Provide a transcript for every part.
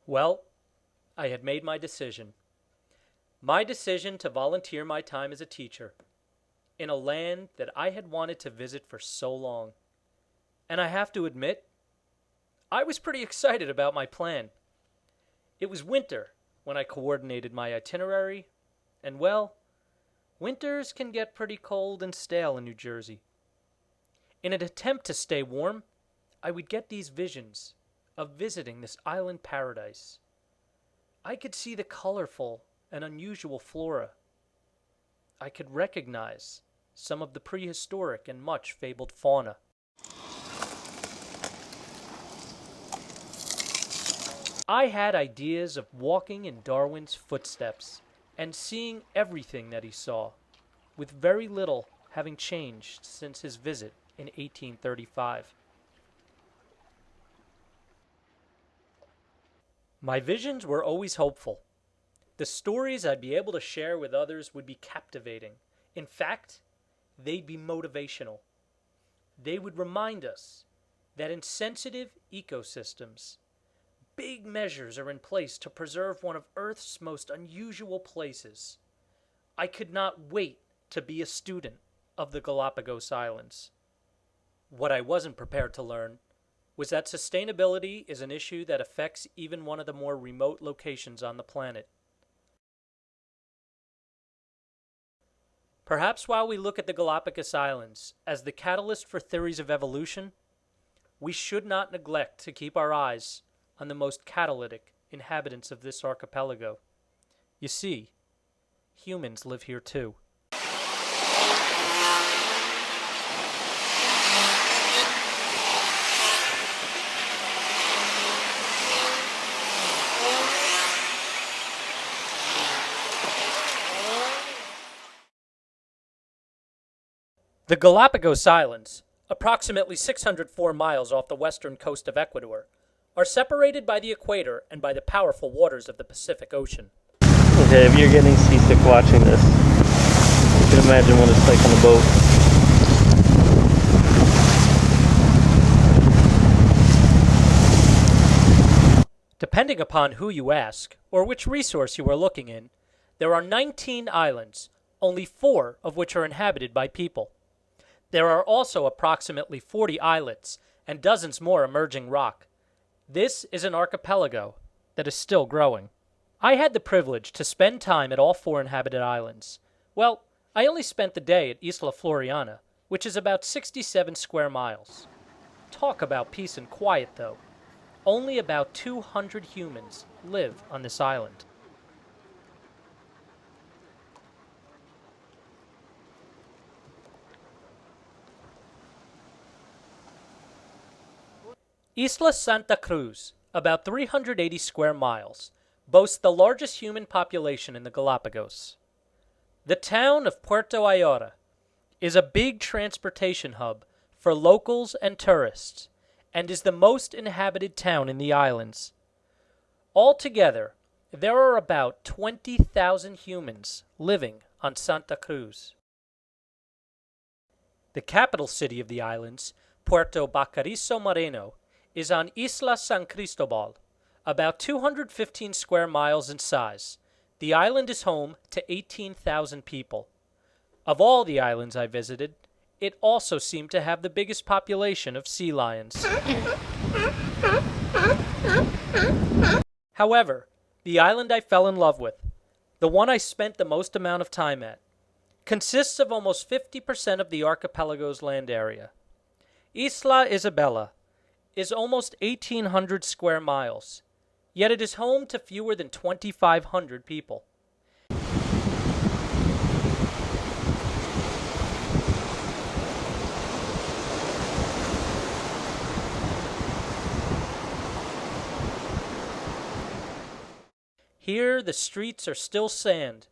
Well, I had made my decision. My decision to volunteer my time as a teacher in a land that I had wanted to visit for so long. And I have to admit, I was pretty excited about my plan. It was winter when I coordinated my itinerary, and well, winters can get pretty cold and stale in New Jersey. In an attempt to stay warm, I would get these visions of visiting this island paradise. I could see the colorful and unusual flora. I could recognize some of the prehistoric and much fabled fauna. I had ideas of walking in Darwin's footsteps and seeing everything that he saw, with very little having changed since his visit in 1835. My visions were always hopeful. The stories I'd be able to share with others would be captivating. In fact, they'd be motivational. They would remind us that in sensitive ecosystems, big measures are in place to preserve one of Earth's most unusual places. I could not wait to be a student of the Galapagos Islands. What I wasn't prepared to learn was that sustainability is an issue that affects even one of the more remote locations on the planet. Perhaps while we look at the Galapagos Islands as the catalyst for theories of evolution, we should not neglect to keep our eyes on the most catalytic inhabitants of this archipelago. You see, humans live here too. The Galapagos Islands, approximately 604 miles off the western coast of Ecuador, are separated by the equator and by the powerful waters of the Pacific Ocean. Okay, if you're getting seasick watching this, you can imagine what it's like on a boat. Depending upon who you ask, or which resource you are looking in, there are 19 islands, only 4 of which are inhabited by people. There are also approximately 40 islets and dozens more emerging rock. This is an archipelago that is still growing. I had the privilege to spend time at all 4 inhabited islands. Well, I only spent the day at Isla Floriana, which is about 67 square miles. Talk about peace and quiet, though. Only about 200 humans live on this island. Isla Santa Cruz, about 380 square miles, boasts the largest human population in the Galapagos. The town of Puerto Ayora is a big transportation hub for locals and tourists, and is the most inhabited town in the islands. Altogether, there are about 20,000 humans living on Santa Cruz. The capital city of the islands, Puerto Bacarizo Moreno, is on Isla San Cristobal, about 215 square miles in size. The island is home to 18,000 people. Of all the islands I visited, it also seemed to have the biggest population of sea lions. However, the island I fell in love with, the one I spent the most amount of time at, consists of almost 50% of the archipelago's land area. Isla Isabella is almost 1,800 square miles, yet it is home to fewer than 2,500 people. Here, the streets are still sand,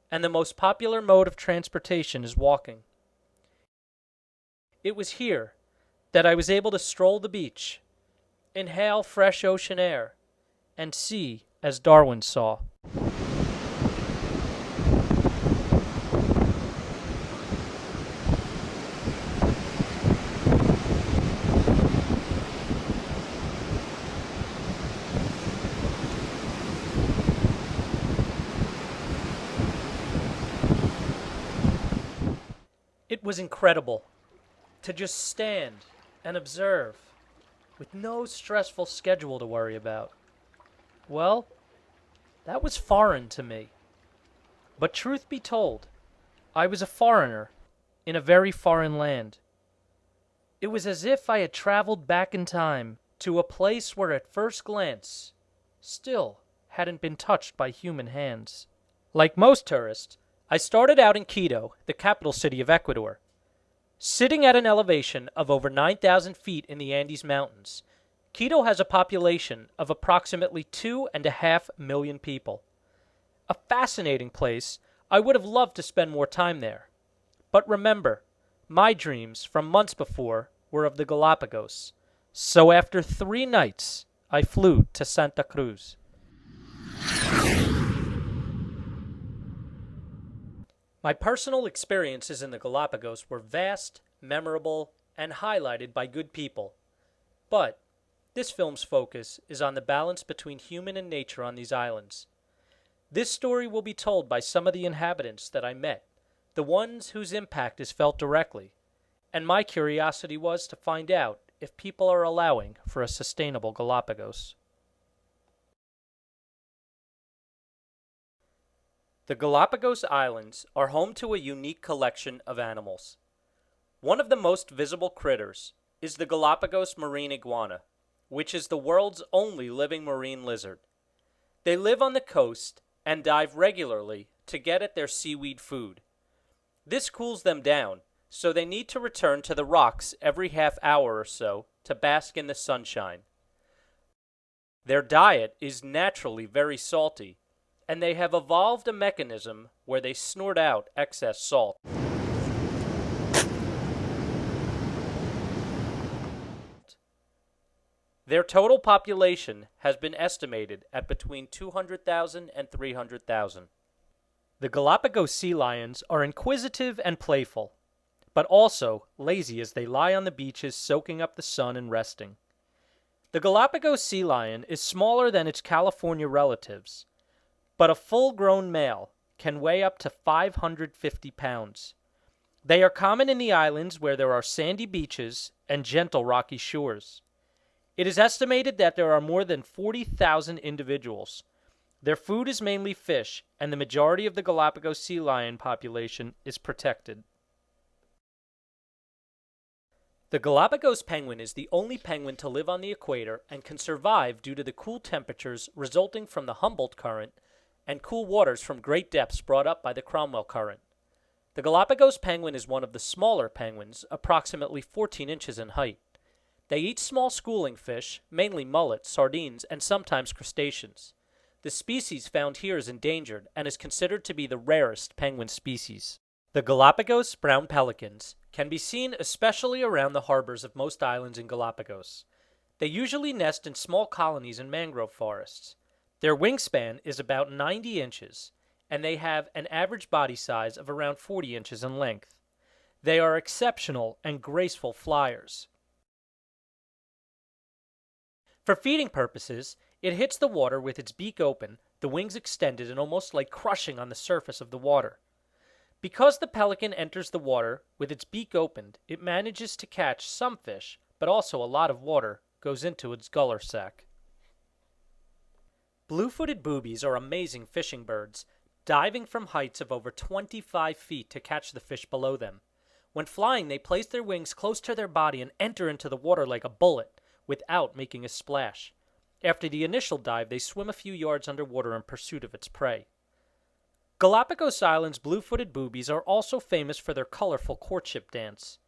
and the most popular mode of transportation is walking. It was here that I was able to stroll the beach, inhale fresh ocean air, and see as Darwin saw. was incredible to just stand and observe with no stressful schedule to worry about. Well, that was foreign to me. But truth be told, I was a foreigner in a very foreign land. It was as if I had traveled back in time to a place where at first glance still hadn't been touched by human hands. Like most tourists, I started out in Quito, the capital city of Ecuador. Sitting at an elevation of over 9,000 feet in the Andes Mountains, Quito has a population of approximately 2.5 million people. A fascinating place. I would have loved to spend more time there. But remember, my dreams from months before were of the Galapagos. So after 3 nights, I flew to Santa Cruz. My personal experiences in the Galapagos were vast, memorable, and highlighted by good people. But this film's focus is on the balance between human and nature on these islands. This story will be told by some of the inhabitants that I met, the ones whose impact is felt directly, and my curiosity was to find out if people are allowing for a sustainable Galapagos. The Galapagos Islands are home to a unique collection of animals. One of the most visible critters is the Galapagos marine iguana, which is the world's only living marine lizard. They live on the coast and dive regularly to get at their seaweed food. This cools them down, so they need to return to the rocks every half hour or so to bask in the sunshine. Their diet is naturally very salty, and they have evolved a mechanism where they snort out excess salt. Their total population has been estimated at between 200,000 and 300,000. The Galapagos sea lions are inquisitive and playful, but also lazy as they lie on the beaches soaking up the sun and resting. The Galapagos sea lion is smaller than its California relatives, but a full-grown male can weigh up to 550 pounds. They are common in the islands where there are sandy beaches and gentle rocky shores. It is estimated that there are more than 40,000 individuals. Their food is mainly fish, and the majority of the Galapagos sea lion population is protected. The Galapagos penguin is the only penguin to live on the equator and can survive due to the cool temperatures resulting from the Humboldt Current and cool waters from great depths brought up by the Cromwell Current. The Galapagos penguin is one of the smaller penguins, approximately 14 inches in height. They eat small schooling fish, mainly mullet, sardines, and sometimes crustaceans. The species found here is endangered and is considered to be the rarest penguin species. The Galapagos brown pelicans can be seen especially around the harbors of most islands in Galapagos. They usually nest in small colonies in mangrove forests. Their wingspan is about 90 inches, and they have an average body size of around 40 inches in length. They are exceptional and graceful flyers. For feeding purposes, it hits the water with its beak open, the wings extended and almost like crushing on the surface of the water. Because the pelican enters the water with its beak opened, it manages to catch some fish, but also a lot of water goes into its gular sac. Blue-footed boobies are amazing fishing birds, diving from heights of over 25 feet to catch the fish below them. When flying, they place their wings close to their body and enter into the water like a bullet, without making a splash. After the initial dive, they swim a few yards underwater in pursuit of its prey. Galapagos Island's blue-footed boobies are also famous for their colorful courtship dance.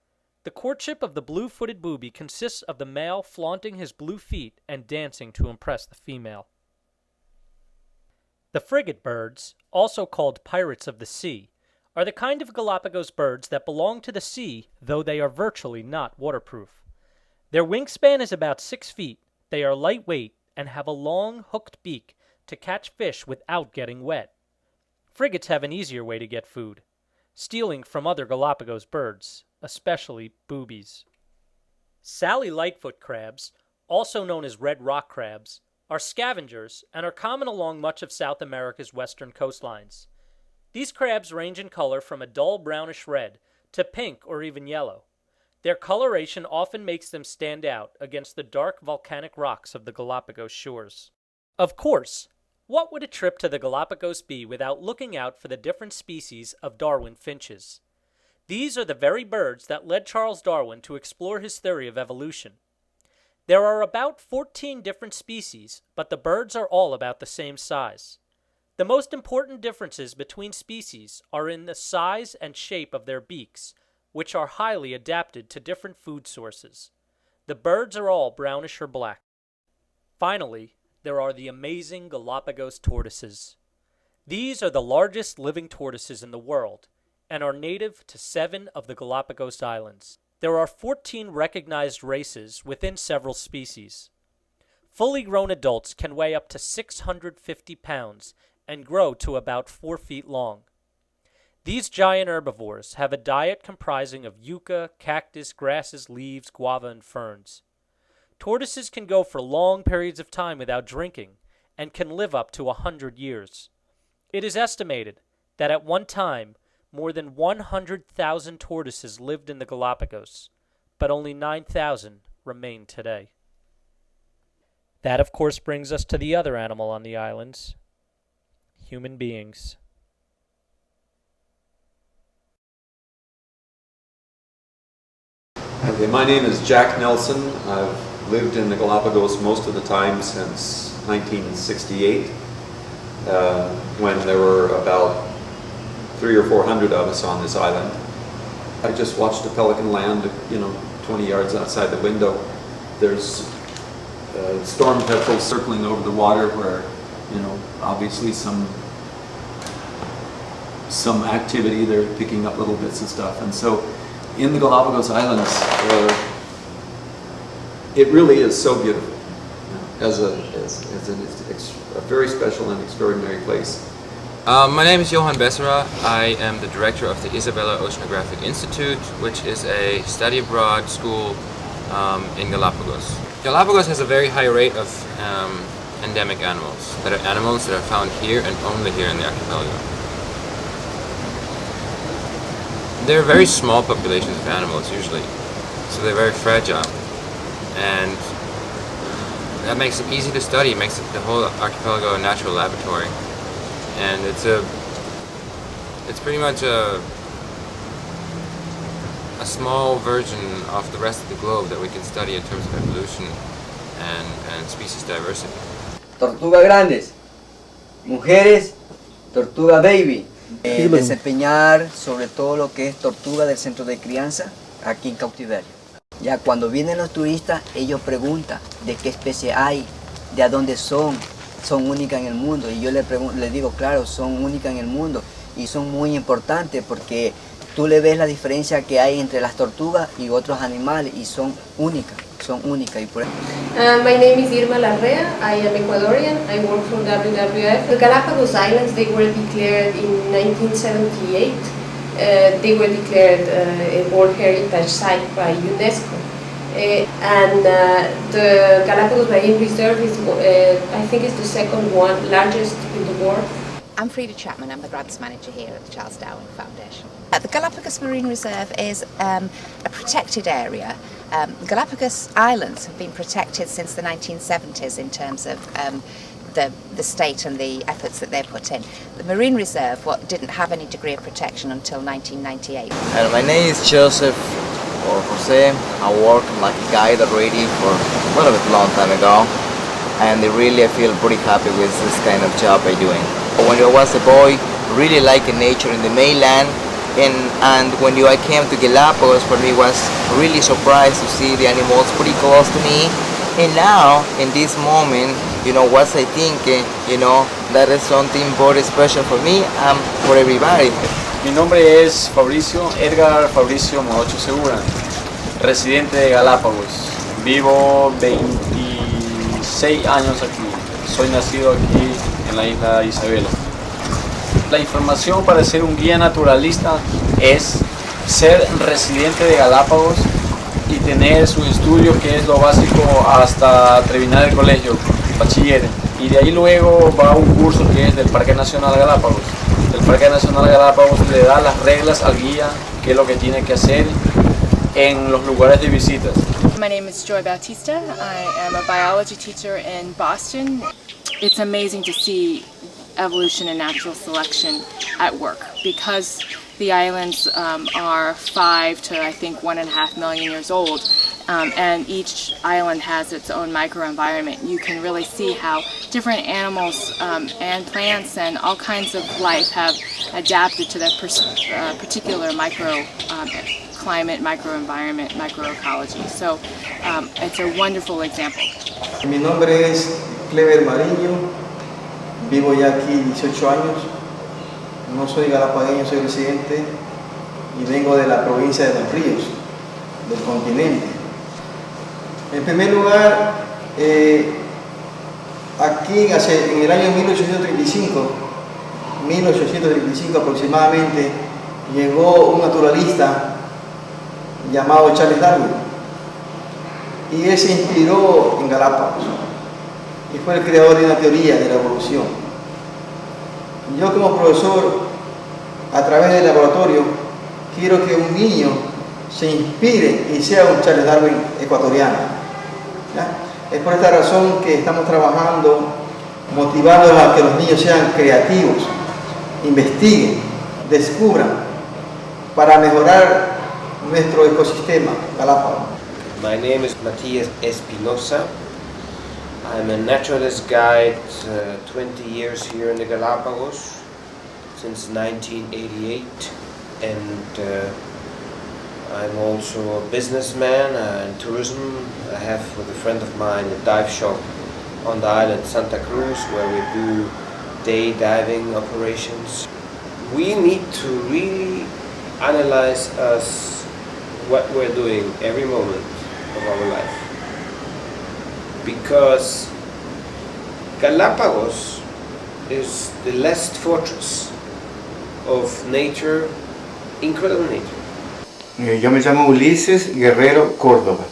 The courtship of the blue-footed booby consists of the male flaunting his blue feet and dancing to impress the female. The frigate birds, also called pirates of the sea, are the kind of Galapagos birds that belong to the sea, though they are virtually not waterproof. Their wingspan is about 6 feet, they are lightweight, and have a long, hooked beak to catch fish without getting wet. Frigates have an easier way to get food, stealing from other Galapagos birds, especially boobies. Sally lightfoot crabs, also known as red rock crabs, are scavengers and are common along much of South America's western coastlines. These crabs range in color from a dull brownish red to pink or even yellow. Their coloration often makes them stand out against the dark volcanic rocks of the Galapagos shores. Of course, what would a trip to the Galapagos be without looking out for the different species of Darwin finches? These are the very birds that led Charles Darwin to explore his theory of evolution. There are about 14 different species, but the birds are all about the same size. The most important differences between species are in the size and shape of their beaks, which are highly adapted to different food sources. The birds are all brownish or black. Finally, there are the amazing Galapagos tortoises. These are the largest living tortoises in the world and are native to 7 of the Galapagos Islands. There are 14 recognized races within several species. Fully grown adults can weigh up to 650 pounds and grow to about 4 feet long. These giant herbivores have a diet comprising of yucca, cactus, grasses, leaves, guava, and ferns. Tortoises can go for long periods of time without drinking and can live up to 100 years. It is estimated that at one time, more than 100,000 tortoises lived in the Galapagos, but only 9,000 remain today. That, of course, brings us to the other animal on the islands, human beings. Okay, my name is Jack Nelson. I've lived in the Galapagos most of the time since 1968, when there were about 300 or 400 of us on this island. I just watched a pelican land, 20 yards outside the window. There's storm petrels circling over the water where, obviously some activity. They're picking up little bits of stuff. And so in the Galapagos Islands, it really is so beautiful as a very special and extraordinary place. My name is Johan Bessera. I am the director of the Isabella Oceanographic Institute, which is a study abroad school in Galapagos. Galapagos has a very high rate of endemic animals that are found here and only here in the archipelago. They're very small populations of animals usually, so they're very fragile, and that makes them easy to study. It makes the whole archipelago a natural laboratory. And it's pretty much a small version of the rest of the globe that we can study in terms of evolution and species diversity. Tortugas grandes, mujeres, tortuga baby. Desempeñar sobre todo lo que es tortuga del centro de crianza aquí en cautiverio. Ya cuando vienen los turistas, ellos preguntan de qué especie hay, de a dónde son únicas en el mundo, y yo les digo, claro, son únicas en el mundo y son muy importantes porque tú le ves la diferencia que hay entre las tortugas y otros animales y son únicas y por eso. My name is Irma Larrea. I am Ecuadorian. I work for WWF. The Galapagos Islands, they were declared in 1978. They were declared a World Heritage Site by UNESCO. And the Galapagos Marine Reserve is, I think, is the second one largest in the world. I'm Frida Chapman. I'm the grants manager here at the Charles Darwin Foundation. The Galapagos Marine Reserve is a protected area. The Galapagos Islands have been protected since the 1970s in terms of the state and the efforts that they put in. The Marine Reserve didn't have any degree of protection until 1998. And my name is Joseph or Jose. I work like a guide already for a little bit long time ago, and I feel pretty happy with this kind of job I'm doing. When I was a boy, really liking nature in the mainland, and when I came to Galapagos, for me was really surprised to see the animals pretty close to me. And now, in this moment, what I think, that is something very special for me and for everybody. Mi nombre es Edgar Fabricio Modocho Segura, residente de Galápagos. Vivo 26 años aquí. Soy nacido aquí en la isla de Isabela. La información para ser un guía naturalista es ser residente de Galápagos y tener su estudio, que es lo básico, hasta terminar el colegio, bachiller. Y de ahí luego va a un curso que es del Parque Nacional Galápagos. El Parque Nacional Galápagos le da las reglas al guía qué es lo que tiene que hacer en los lugares de visitas. My name is Joy Bautista. I am a biology teacher in Boston. It's amazing to see evolution and natural selection at work because the islands are 5 to I think 1.5 million years old, and each island has its own microenvironment. You can really see how different animals and plants and all kinds of life have adapted to that particular microclimate, microenvironment, microecology. So it's a wonderful example. Mi nombre es Clever Mariño, vivo ya aquí 18 años. No soy galapagueño, soy residente y vengo de la provincia de Los Ríos, del continente. En primer lugar, aquí en el año 1835 aproximadamente, llegó un naturalista llamado Charles Darwin y él se inspiró en Galápagos y fue el creador de una teoría de la evolución. Yo como profesor, a través del laboratorio, quiero que un niño se inspire y sea un Charles Darwin ecuatoriano. ¿Ya? Es por esta razón que estamos trabajando, motivando a que los niños sean creativos, investiguen, descubran, para mejorar nuestro ecosistema Galápagos. My name is Matías Espinosa. I'm a naturalist guide, 20 years here in the Galapagos, since 1988, and I'm also a businessman in tourism. I have with a friend of mine a dive shop on the island Santa Cruz where we do day diving operations. We need to really analyze us what we're doing every moment of our life. Because Galapagos is the last fortress of nature, incredible nature. Yo me llamo Ulises Guerrero Córdoba.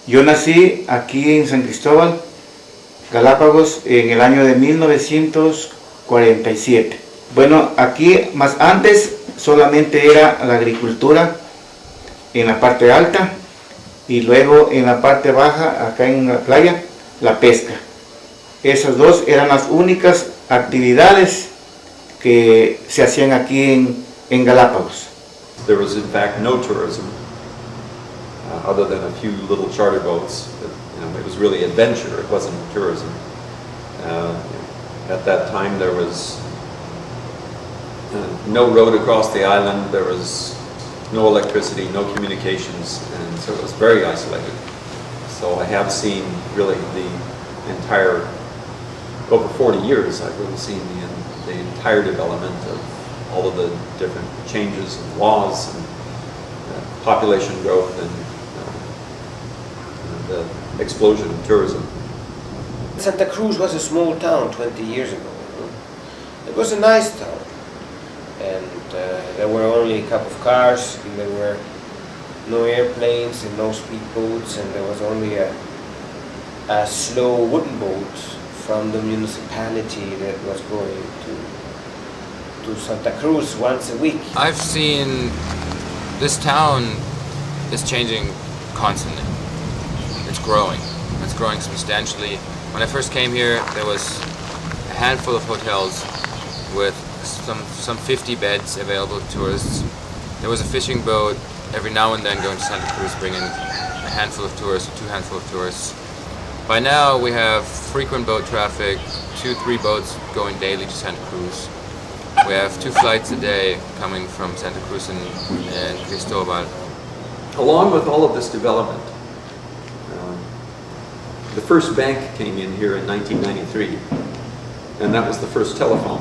Yo nací aquí en San Cristóbal, Galápagos, en el año de 1947. Bueno, aquí más antes solamente era la agricultura en la parte alta, y luego en la parte baja, acá en la playa, la pesca. Esas dos eran las únicas actividades que se hacían aquí en Galápagos. There was in fact no tourism, other than a few little charter boats. It was really adventure, it wasn't tourism. At that time there was no road across the island, there was no electricity, no communications, and so it was very isolated. So I have seen really the entire, over 40 years, I've really seen the entire development of all of the different changes and laws and population growth and the explosion of tourism. Santa Cruz was a small town 20 years ago. It was a nice town. And there were only a couple of cars, and there were no airplanes and no speedboats, and there was only a slow wooden boat from the municipality that was going to Santa Cruz once a week. I've seen this town is changing constantly. It's growing substantially. When I first came here, there was a handful of hotels with some 50 beds available to tourists. There was a fishing boat every now and then going to Santa Cruz, bringing a handful of tourists, 2 handful of tourists. By now we have frequent boat traffic, 2-3 boats going daily to Santa Cruz. We have 2 flights a day coming from Santa Cruz and Cristobal. Along with all of this development, the first bank came in here in 1993, and that was the first telephone.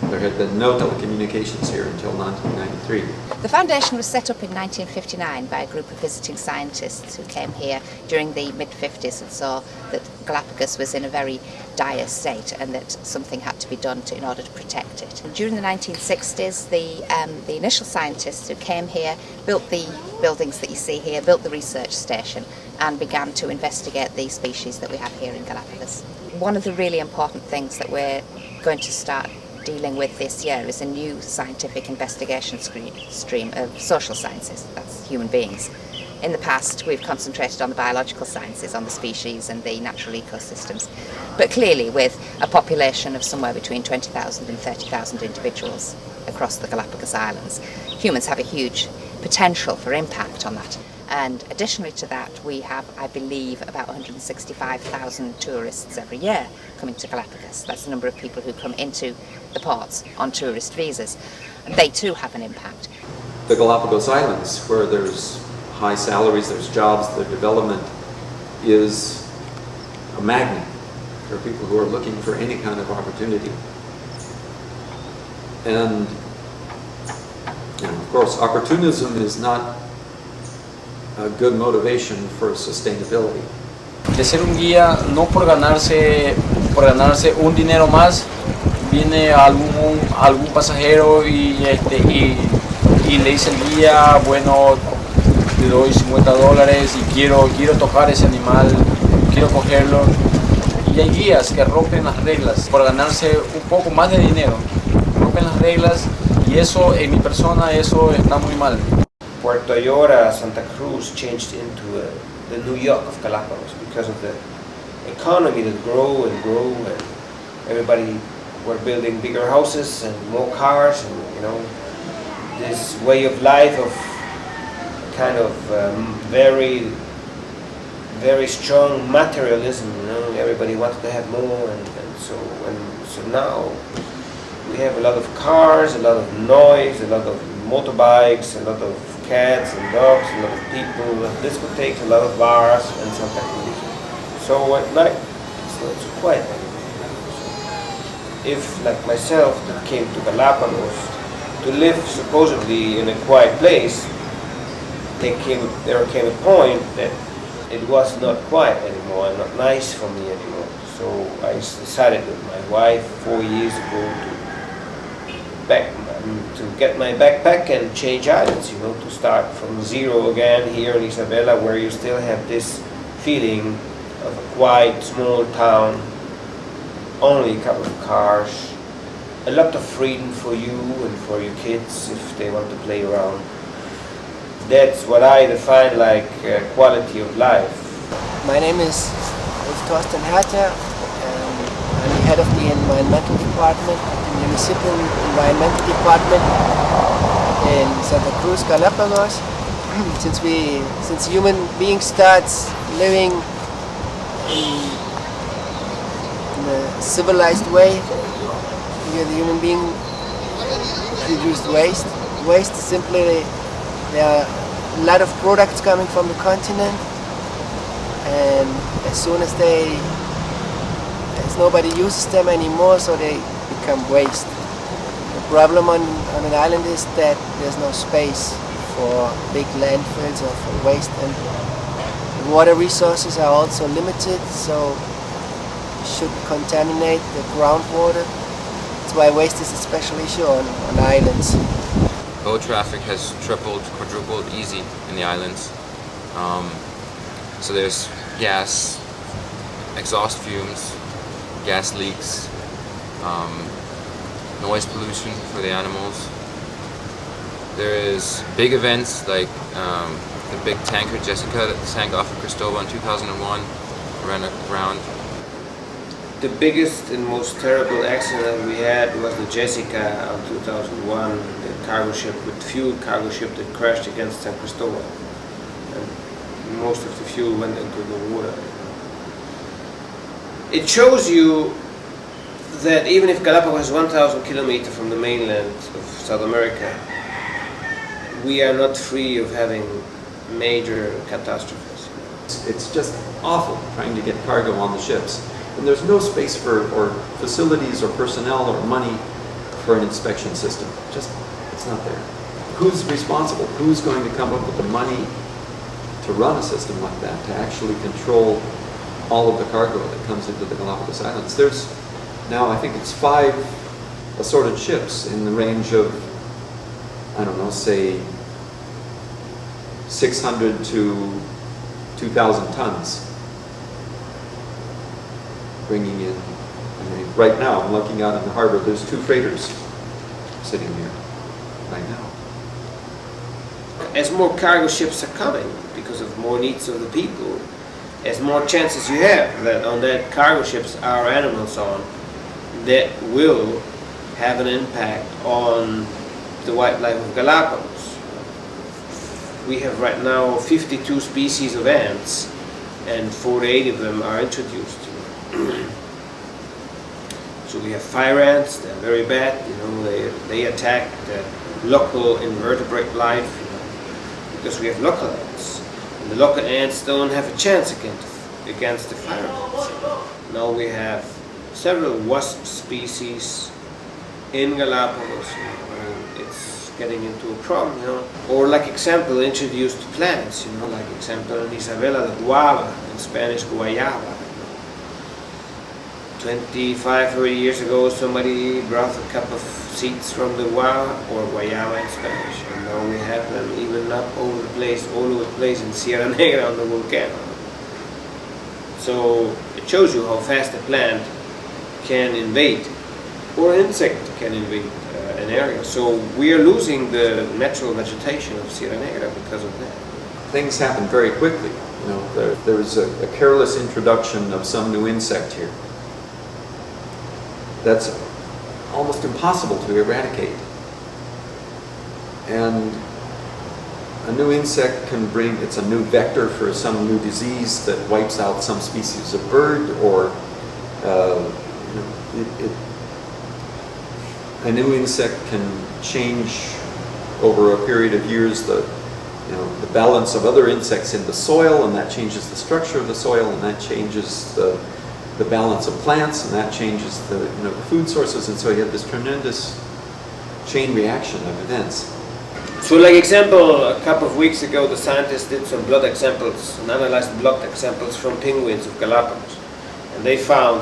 There had been no telecommunications here until 1993. The foundation was set up in 1959 by a group of visiting scientists who came here during the mid-50s and saw that Galapagos was in a very dire state and that something had to be done in order to protect it. And during the 1960s, the initial scientists who came here built the buildings that you see here, built the research station, and began to investigate the species that we have here in Galapagos. One of the really important things that we're going to start dealing with this year is a new scientific investigation stream of social sciences, that's human beings. In the past, we've concentrated on the biological sciences, on the species and the natural ecosystems. But clearly, with a population of somewhere between 20,000 and 30,000 individuals across the Galapagos Islands, humans have a huge potential for impact on that. And additionally to that, we have, I believe, about 165,000 tourists every year coming to Galapagos. That's the number of people who come into the ports on tourist visas. And they too have an impact. The Galapagos Islands, where there's high salaries, there's jobs, their development is a magnet for people who are looking for any kind of opportunity. And of course, opportunism is not a good motivation for sustainability. De ser un guía, no por ganarse un dinero más, viene algún pasajero y le dice el guía, bueno, te doy $50 y quiero tocar ese animal, quiero cogerlo. Y hay guías que rompen las reglas por ganarse un poco más de dinero, rompen las reglas y eso en mi persona eso está muy mal. Puerto Ayora, Santa Cruz changed into the New York of Galapagos because of the economy that grew and everybody were building bigger houses and more cars and this way of life of kind of very strong materialism. Everybody wanted to have more and so now we have a lot of cars, a lot of noise, a lot of motorbikes, a lot of cats and dogs, a lot of people, discotheques, a lot of bars and Santa Cruz. So at night it's not so quiet anymore. If like myself that came to Galapagos to live supposedly in a quiet place, there came a point that it was not quiet anymore and not nice for me anymore. So I decided with my wife 4 years ago to get my backpack and change islands, to start from zero again here in Isabella, where you still have this feeling of a quiet small town, only a couple of cars, a lot of freedom for you and for your kids if they want to play around. That's what I define like quality of life. My name is Torsten Herter. I'm the head of the environmental department, the municipal environmental department in Santa Cruz, Galapagos. Since human being starts living in a civilized way, the human being produced waste. Waste simply, there are a lot of products coming from the continent, and as soon as nobody uses them anymore, so they become waste. The problem on an island is that there's no space for big landfills or for waste, and the water resources are also limited, so it should contaminate the groundwater. That's why waste is a special issue on islands. Boat traffic has tripled, quadrupled easy in the islands. So there's gas, exhaust fumes, gas leaks, noise pollution for the animals. There is big events like the big tanker Jessica that sank off of Cristobal in 2001, ran around. The biggest and most terrible accident we had was the Jessica of 2001, the cargo ship with fuel cargo ship that crashed against San Cristobal. And most of the fuel went into the water. It shows you that even if Galapagos is 1,000 kilometers from the mainland of South America, we are not free of having major catastrophes. It's just awful trying to get cargo on the ships. And there's no space for, or facilities or personnel or money for an inspection system. It's not there. Who's responsible? Who's going to come up with the money to run a system like that, to actually control all of the cargo that comes into the Galapagos Islands? There's now, I think it's 5 assorted ships in the range of, I don't know, say 600 to 2,000 tons, bringing in Right now, I'm looking out in the harbor, there's 2 freighters sitting here right now. As more cargo ships are coming, because of more needs of the people, as more chances you have that on that cargo ships are animals on, that will have an impact on the wildlife of Galapagos. We have right now 52 species of ants, and 48 of them are introduced. So we have fire ants, they're very bad, they attack the local invertebrate life, because we have local ants. And the local ants don't have a chance against the fire ants. Now we have several wasp species in Galapagos, it's getting into a problem, Or like example, introduced plants, like example, Isabella, the guava, in Spanish, guayaba. 25, 30 years ago, somebody brought a couple of seeds from the guava, or guayaba in Spanish, and now we have them even up all over the place in Sierra Negra on the volcano. So it shows you how fast a plant can invade, or an insect can invade an area. So we are losing the natural vegetation of Sierra Negra because of that. Things happen very quickly. There was a careless introduction of some new insect here. That's almost impossible to eradicate. And a new insect can bring, it's a new vector for some new disease that wipes out some species of bird, or a new insect can change over a period of years the balance of other insects in the soil, and that changes the structure of the soil, and that changes the balance of plants, and that changes the food sources, and so you have this tremendous chain reaction of events. So like example, a couple of weeks ago the scientists did some blood examples and analyzed blood examples from penguins of Galapagos, and they found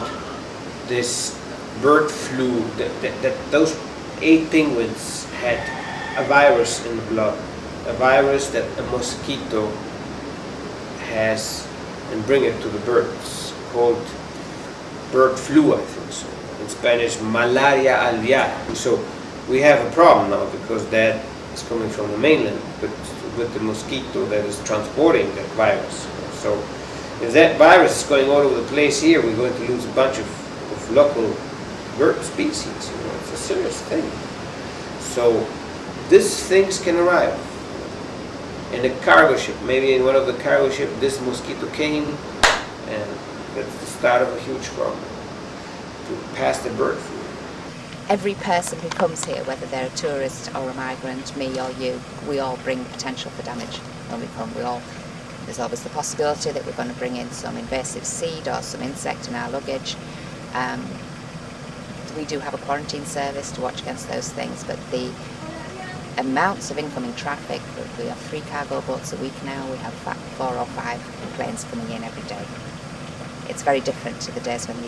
this bird flu, that those 8 penguins had a virus in the blood, a virus that a mosquito has and bring it to the birds, called bird flu, I think so. In Spanish, malaria alvear. So we have a problem now, because that is coming from the mainland, but with the mosquito that is transporting that virus. So if that virus is going all over the place here, we're going to lose a bunch of local bird species. It's a serious thing. So these things can arrive in a cargo ship. Maybe in one of the cargo ships this mosquito came, and that's the start of a huge problem to pass the bird flu. Every person who comes here, whether they're a tourist or a migrant, me or you, we all bring potential for damage when we come. There's always the possibility that we're going to bring in some invasive seed or some insect in our luggage. We do have a quarantine service to watch against those things, but the amounts of incoming traffic, we have 3 cargo boats a week now, we have 4 or 5 planes coming in every day. It's very different to the days when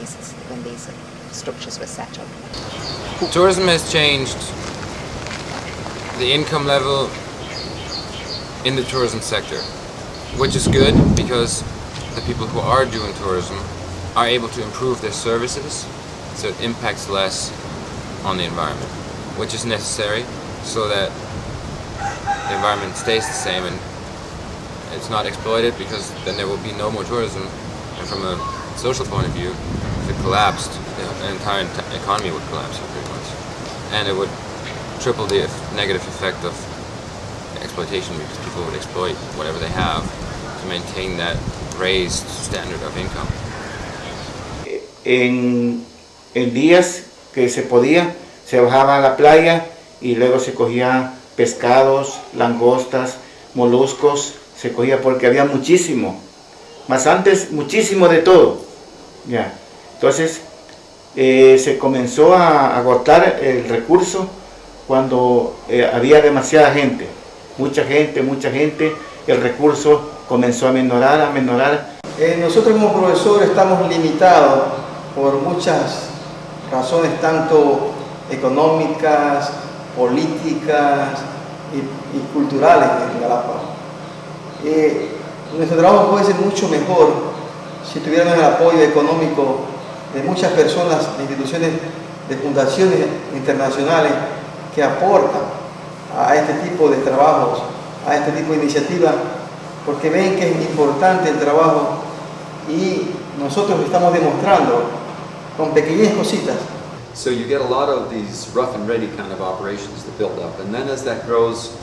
these structures were set up. Tourism has changed the income level in the tourism sector, which is good because the people who are doing tourism are able to improve their services, so it impacts less on the environment, which is necessary so that the environment stays the same and it's not exploited, because then there will be no more tourism. And from a social point of view, if it collapsed, the entire economy would collapse pretty much. And it would triple the negative effect of exploitation, because people would exploit whatever they have to maintain that raised standard of income. En días que se podía, se bajaba a la playa y luego se cogía pescados, langostas, moluscos, se cogía porque había muchísimo. Más antes, muchísimo de todo. Ya. Entonces, se comenzó a agotar el recurso cuando había demasiada gente. Mucha gente, el recurso comenzó a menorar. Nosotros como profesores estamos limitados por muchas razones, tanto económicas, políticas y culturales en Galápagos. Nuestro trabajo puede ser mucho mejor si tuviéramos el apoyo económico de muchas personas, de instituciones, de fundaciones internacionales que aportan a este tipo de trabajos, a este tipo de iniciativas, porque ven que es importante el trabajo y nosotros estamos demostrando con pequeñas cositas. So you get a lot of these rough and ready kind of operations that build up, and then as that grows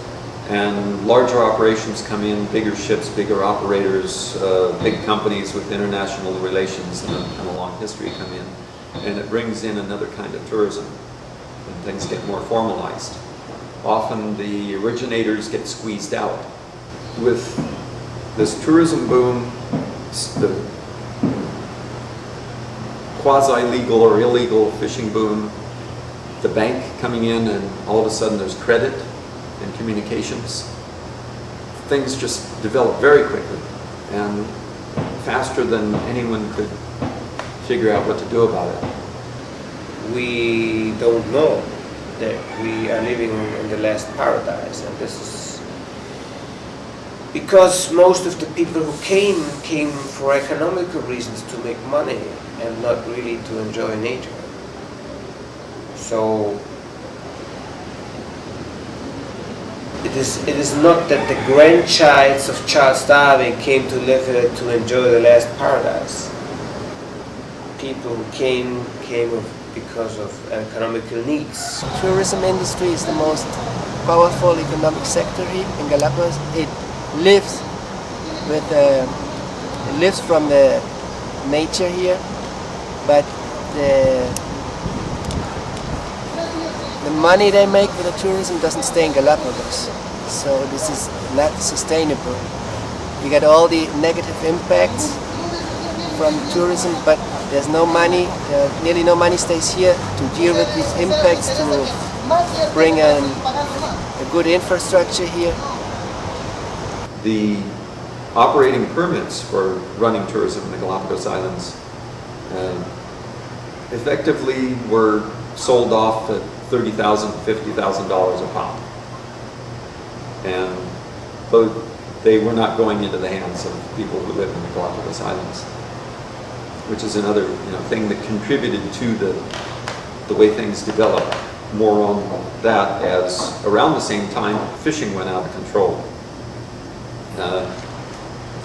and larger operations come in, bigger ships, bigger operators, big companies with international relations and a long history come in, and it brings in another kind of tourism, and things get more formalized. Often the originators get squeezed out. With this tourism boom, the quasi-legal or illegal fishing boom, the bank coming in, and all of a sudden there's credit and communications. Things just develop very quickly and faster than anyone could figure out what to do about it. We don't know that we are living in the last paradise, and this is because most of the people who came for economical reasons to make money and not really to enjoy nature. So it is not that the grandchilds of Charles Darwin came to live here to enjoy the last paradise. People who came because of economical needs. Tourism industry is the most powerful economic sector here in Galapagos. It lives from the nature here, but the money they make with the tourism doesn't stay in Galapagos. So this is not sustainable. You get all the negative impacts from tourism, but there's no money, nearly no money stays here to deal with these impacts, to bring a good infrastructure here. The operating permits for running tourism in the Galapagos Islands effectively were sold off at $30,000, $50,000 a pop. And they were not going into the hands of people who live in the Galapagos Islands, which is another thing that contributed to the way things developed. More on that, as around the same time fishing went out of control.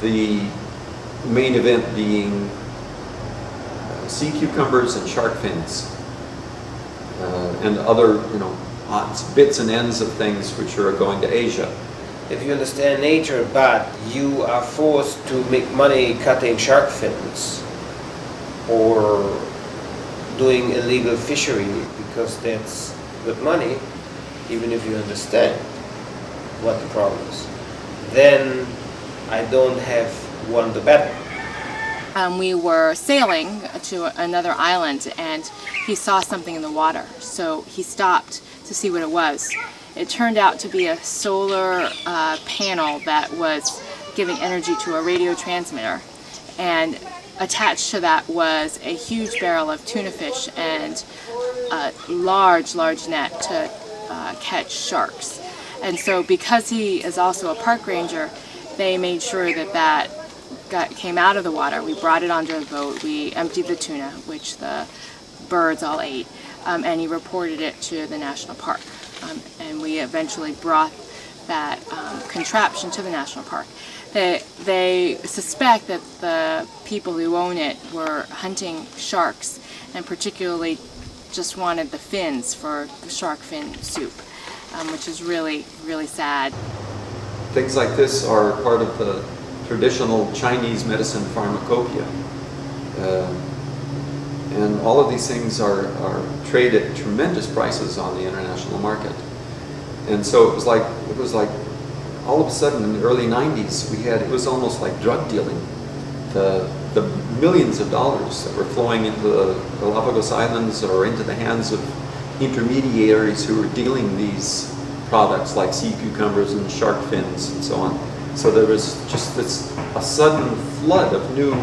The main event being sea cucumbers and shark fins, and other bits and ends of things which are going to Asia. If you understand nature, but you are forced to make money cutting shark fins or doing illegal fishery because that's good money, even if you understand what the problem is, then I don't have won the battle. We were sailing to another island and he saw something in the water, so he stopped to see what it was. It turned out to be a solar panel that was giving energy to a radio transmitter, and attached to that was a huge barrel of tuna fish and a large net to catch sharks. And so because he is also a park ranger, they made sure that came out of the water. We brought it onto the boat, we emptied the tuna, which the birds all ate, and he reported it to the national park. And we eventually brought that contraption to the national park. They suspect that the people who own it were hunting sharks and particularly just wanted the fins for the shark fin soup, which is really, really sad. Things like this are part of the traditional Chinese medicine pharmacopoeia. And all of these things are traded at tremendous prices on the international market. And so it was like all of a sudden in the early 90s it was almost like drug dealing. The millions of dollars that were flowing into the Galapagos Islands or into the hands of intermediaries who were dealing these products like sea cucumbers and shark fins and so on. So there was just a sudden flood of new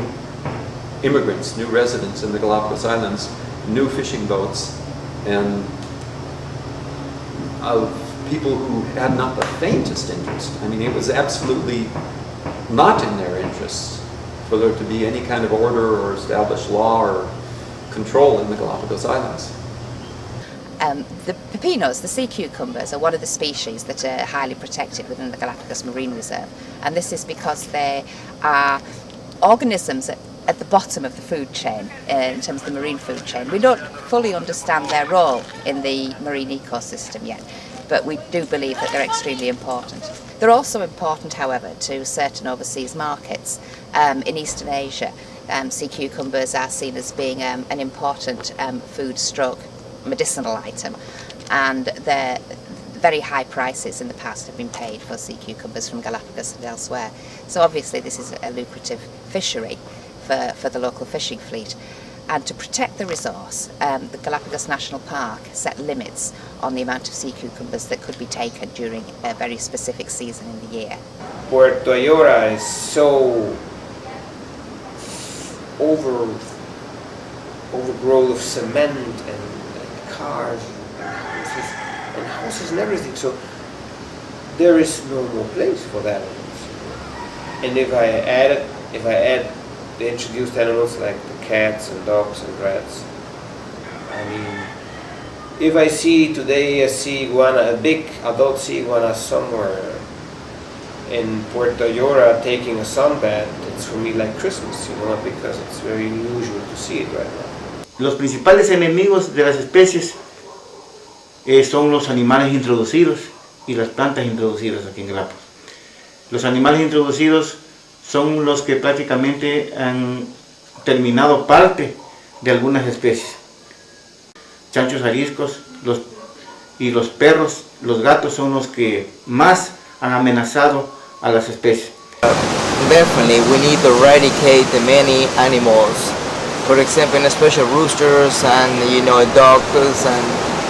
immigrants, new residents in the Galapagos Islands, new fishing boats, and of people who had not the faintest interest. I mean, it was absolutely not in their interests for there to be any kind of order or established law or control in the Galapagos Islands. The pepinos, the sea cucumbers, are one of the species that are highly protected within the Galapagos Marine Reserve, and this is because they are organisms at the bottom of the food chain, in terms of the marine food chain. We don't fully understand their role in the marine ecosystem yet, but we do believe that they're extremely important. They're also important, however, to certain overseas markets. In Eastern Asia, sea cucumbers are seen as being an important food stroke medicinal item, and their very high prices in the past have been paid for sea cucumbers from Galapagos and elsewhere. So obviously this is a lucrative fishery for the local fishing fleet. And to protect the resource, the Galapagos National Park set limits on the amount of sea cucumbers that could be taken during a very specific season in the year. Puerto Ayora is so overgrown of cement and cars and houses and everything, so there is no more place for the animals. And if I add the introduced animals like the cats and dogs and rats, I mean, if I see today a sea iguana, a big adult sea iguana somewhere in Puerto Ayora taking a sunbath, it's for me like Christmas, you know, because it's very unusual to see it right now. Los principales enemigos de las especies son los animales introducidos y las plantas introducidas aquí en Galápagos. Los animales introducidos son los que prácticamente han terminado parte de algunas especies. Chanchos ariscos y los perros, los gatos son los que más han amenazado a las especies. Definitely, we need to eradicate the many animals. For example, especially roosters and, you know, dogs and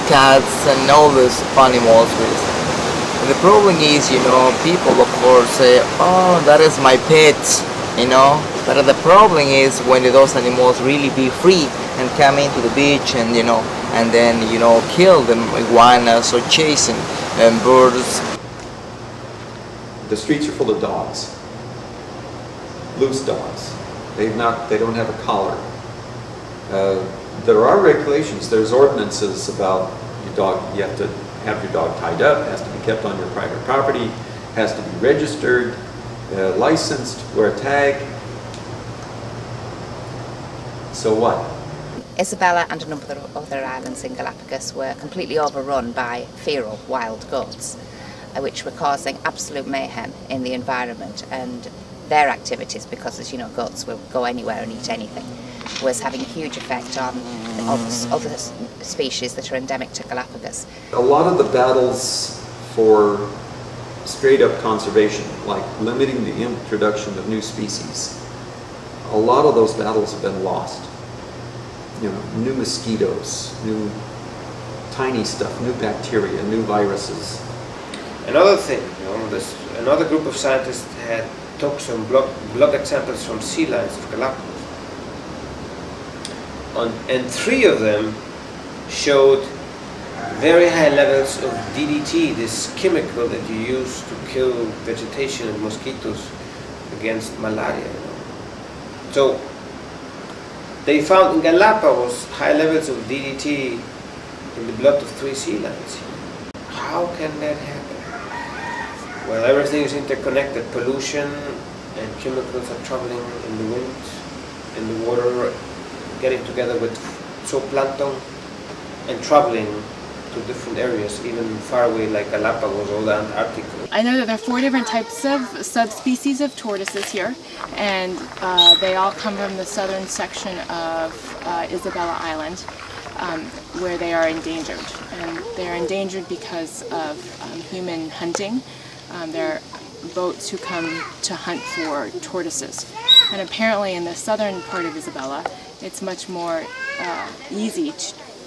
cats and all these animals. And the problem is, you know, people of course say, oh, that is my pet, you know. But the problem is when those animals really be free and come into the beach and, you know, and then, you know, kill the iguanas or chasing birds. The streets are full of dogs, loose dogs. They don't have a collar. There are regulations, there's ordinances about your dog, you have to have your dog tied up, has to be kept on your private property, has to be registered, licensed, wear a tag. So what? Isabella and a number of other islands in Galapagos were completely overrun by feral wild goats, which were causing absolute mayhem in the environment, and their activities, because as you know, goats will go anywhere and eat anything, was having a huge effect on other species that are endemic to Galapagos. A lot of the battles for straight up conservation, like limiting the introduction of new species, a lot of those battles have been lost. You know, new mosquitoes, new tiny stuff, new bacteria, new viruses. Another thing, you know, another group of scientists took some blood examples from sea lions of Galapagos. And 3 of them showed very high levels of DDT, this chemical that you use to kill vegetation and mosquitoes against malaria. You know. So they found in Galapagos high levels of DDT in the blood of 3 sea lions. How can that happen? Well, everything is interconnected. Pollution and chemicals are traveling in the wind, in the water, getting together with zooplankton and traveling to different areas, even far away like Galapagos or the Antarctic. I know that there are 4 different types of subspecies of tortoises here, and they all come from the southern section of Isabella Island, where they are endangered. And they are endangered because of human hunting. There are boats who come to hunt for tortoises. And apparently in the southern part of Isabella, it's much more easy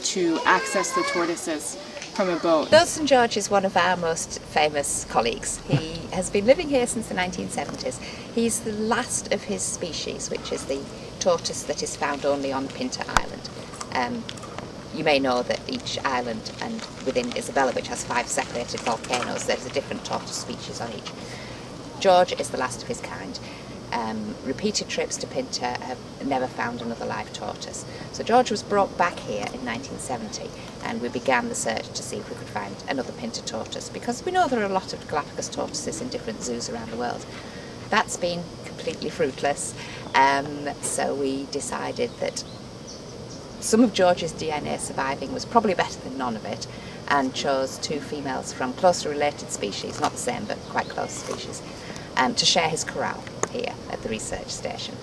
to access the tortoises from a boat. St. George is one of our most famous colleagues. He has been living here since the 1970s. He's the last of his species, which is the tortoise that is found only on Pinta Island. You may know that each island, and within Isabella, which has 5 separated volcanoes, there's a different tortoise species on each. George is the last of his kind. repeated trips to Pinta have never found another live tortoise. So George was brought back here in 1970 and we began the search to see if we could find another Pinta tortoise, because we know there are a lot of Galapagos tortoises in different zoos around the world. That's been completely fruitless, so we decided that some of George's DNA surviving was probably better than none of it, and chose 2 females from closely related species, not the same but quite close species, to share his corral here at the research station.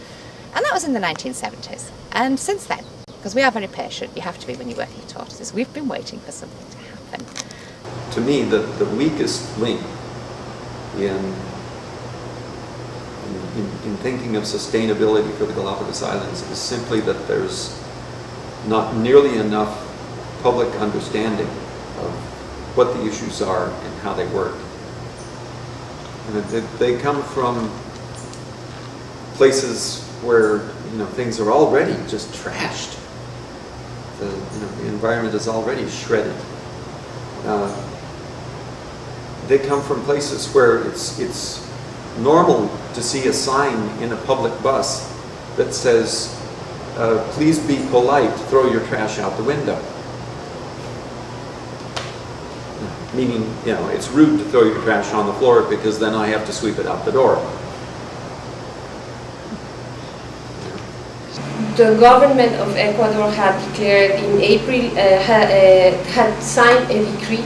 And that was in the 1970s. And since then, because we are very patient, you have to be when you're working with tortoises, we've been waiting for something to happen. To me, the weakest link in thinking of sustainability for the Galapagos Islands is simply that there's not nearly enough public understanding of what the issues are and how they work. And they come from places where things are already just trashed. The environment is already shredded. They come from places where it's normal to see a sign in a public bus that says, please be polite, throw your trash out the window. Meaning, it's rude to throw your trash on the floor because then I have to sweep it out the door. The government of Ecuador had declared in April, had signed a decree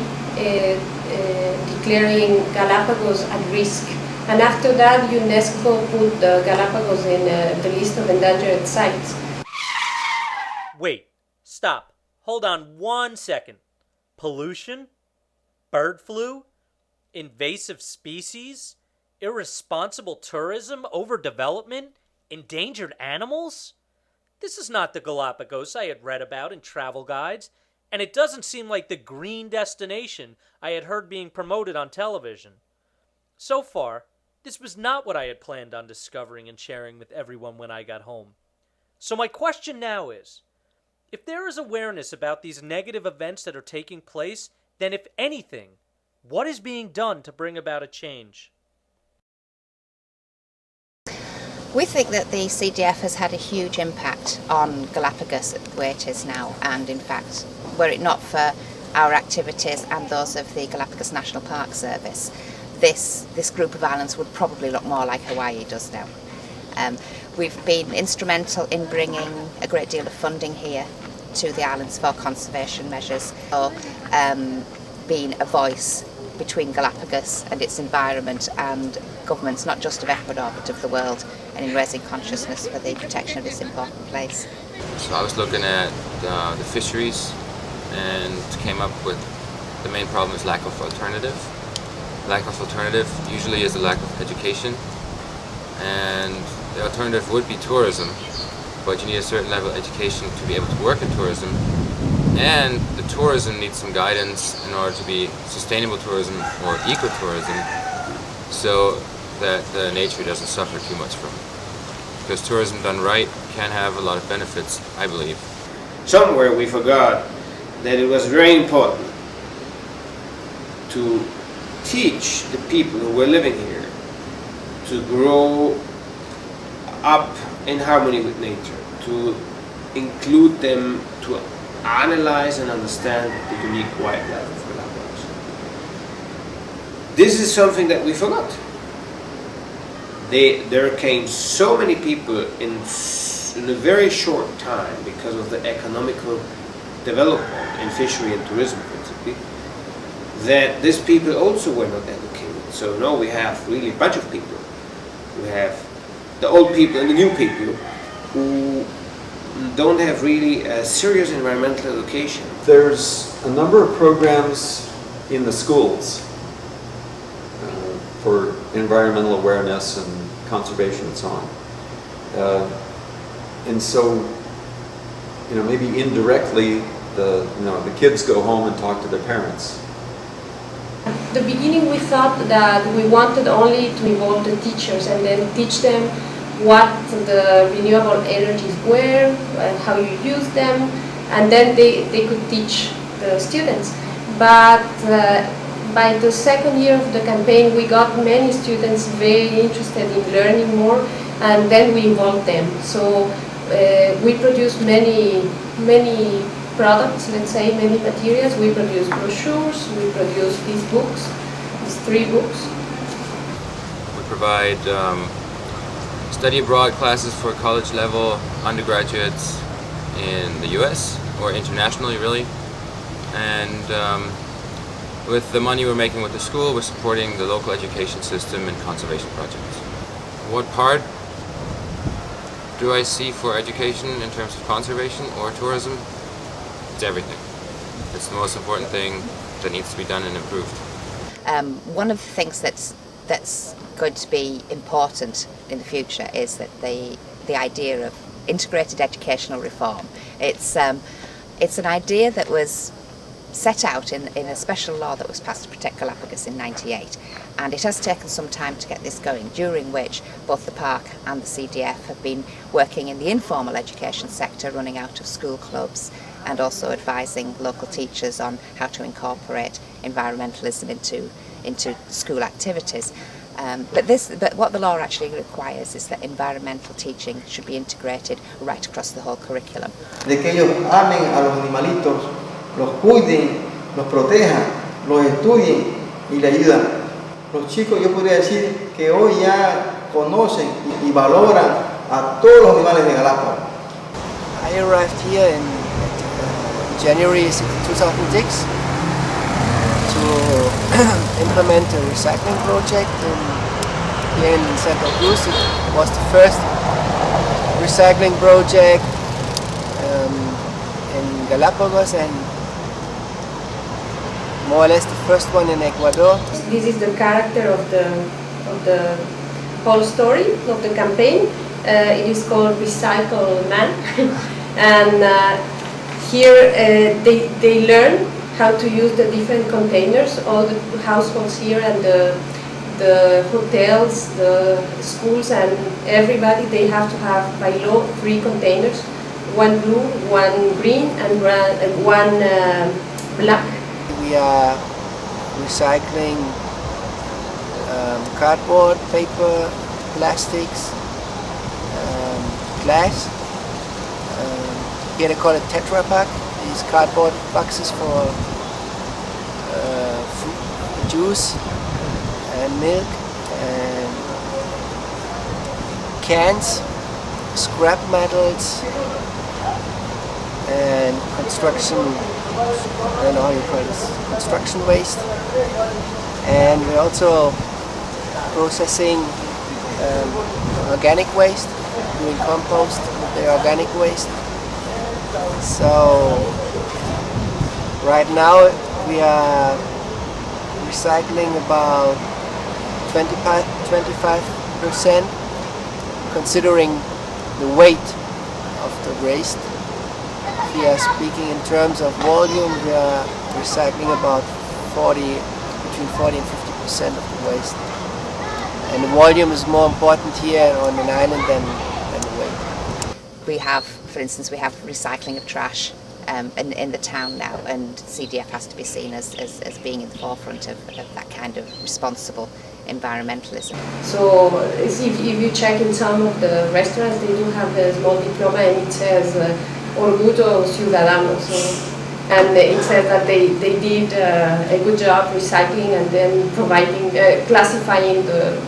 declaring Galapagos at risk. And after that, UNESCO put the Galapagos in the list of endangered sites. Wait, stop. Hold on 1 second. Pollution? Bird flu? Invasive species? Irresponsible tourism? Overdevelopment? Endangered animals? This is not the Galapagos I had read about in travel guides, and it doesn't seem like the green destination I had heard being promoted on television. So far, this was not what I had planned on discovering and sharing with everyone when I got home. So my question now is, if there is awareness about these negative events that are taking place, then if anything, what is being done to bring about a change? We think that the CDF has had a huge impact on Galapagos the way it is now, and in fact, were it not for our activities and those of the Galapagos National Park Service, this group of islands would probably look more like Hawaii does now. We've been instrumental in bringing a great deal of funding here to the islands for conservation measures, or being a voice between Galapagos and its environment and governments, not just of Ecuador but of the world, and in raising consciousness for the protection of this important place. So I was looking at the fisheries and came up with the main problem is lack of alternative. Lack of alternative usually is a lack of education, and the alternative would be tourism, but you need a certain level of education to be able to work in tourism, and the tourism needs some guidance in order to be sustainable tourism or ecotourism, so that the nature doesn't suffer too much from it. Because tourism done right can have a lot of benefits, I believe. Somewhere we forgot that it was very important to teach the people who were living here to grow up in harmony with nature, to include them, to analyze and understand the unique wildlife of Galapagos. This is something that we forgot. There came so many people in a very short time because of the economical development in fishery and tourism principally, that these people also were not educated. So now we have really a bunch of people. We have the old people and the new people who don't have really a serious environmental education. There's a number of programs in the schools for environmental awareness and conservation and so on. And so, maybe indirectly, the kids go home and talk to their parents. At the beginning we thought that we wanted only to involve the teachers and then teach them what the renewable energies were, and how you use them, and then they could teach the students. But by the second year of the campaign we got many students very interested in learning more, and then we involve them. So we produce many products, let's say many materials. We produce brochures, we produce these books, these 3 books. We provide study abroad classes for college level undergraduates in the US or internationally really, and with the money we're making with the school, we're supporting the local education system and conservation projects. What part do I see for education in terms of conservation or tourism? It's everything. It's the most important thing that needs to be done and improved. One of the things that's going to be important in the future is that the idea of integrated educational reform. It's an idea that was set out in a special law that was passed to protect Galapagos in '98, and it has taken some time to get this going, during which both the park and the CDF have been working in the informal education sector, running out of school clubs and also advising local teachers on how to incorporate environmentalism into school activities. But what the law actually requires is that environmental teaching should be integrated right across the whole curriculum. De que ellos amen a los animalitos, los cuiden, los protejan, los estudien y le ayudan. Los chicos, yo podría decir que hoy ya conocen y valoran a todos los animales de Galápagos. I arrived here in January 2006 to implement a recycling project here in Santa Cruz. It was the first recycling project in Galapagos and more or less the first one in Ecuador. This is the character of the whole story of the campaign. It is called Recycle Man, and here they learn how to use the different containers. All the households here and the hotels, the schools, and everybody, they have to have by law 3 containers: 1 blue, 1 green, and 1 black. We are recycling cardboard, paper, plastics, glass. Here they call it Tetra Pak. These cardboard boxes for fruit, juice and milk, and cans, scrap metals, and construction, I don't know how you call this, construction waste. And we're also processing organic waste, doing compost with the organic waste. So right now we are recycling about 25%, considering the weight of the waste. If we are speaking in terms of volume, we are recycling about between 40 and 50% of the waste. And the volume is more important here on an island than the weight. We have, for instance, we have recycling of trash in the town now, and CDF has to be seen as being in the forefront of that kind of responsible environmentalism. So if you check in some of the restaurants, they do have a small diploma, and it says Orgullo Ciudadano. And it says that they did a good job recycling and then providing, classifying the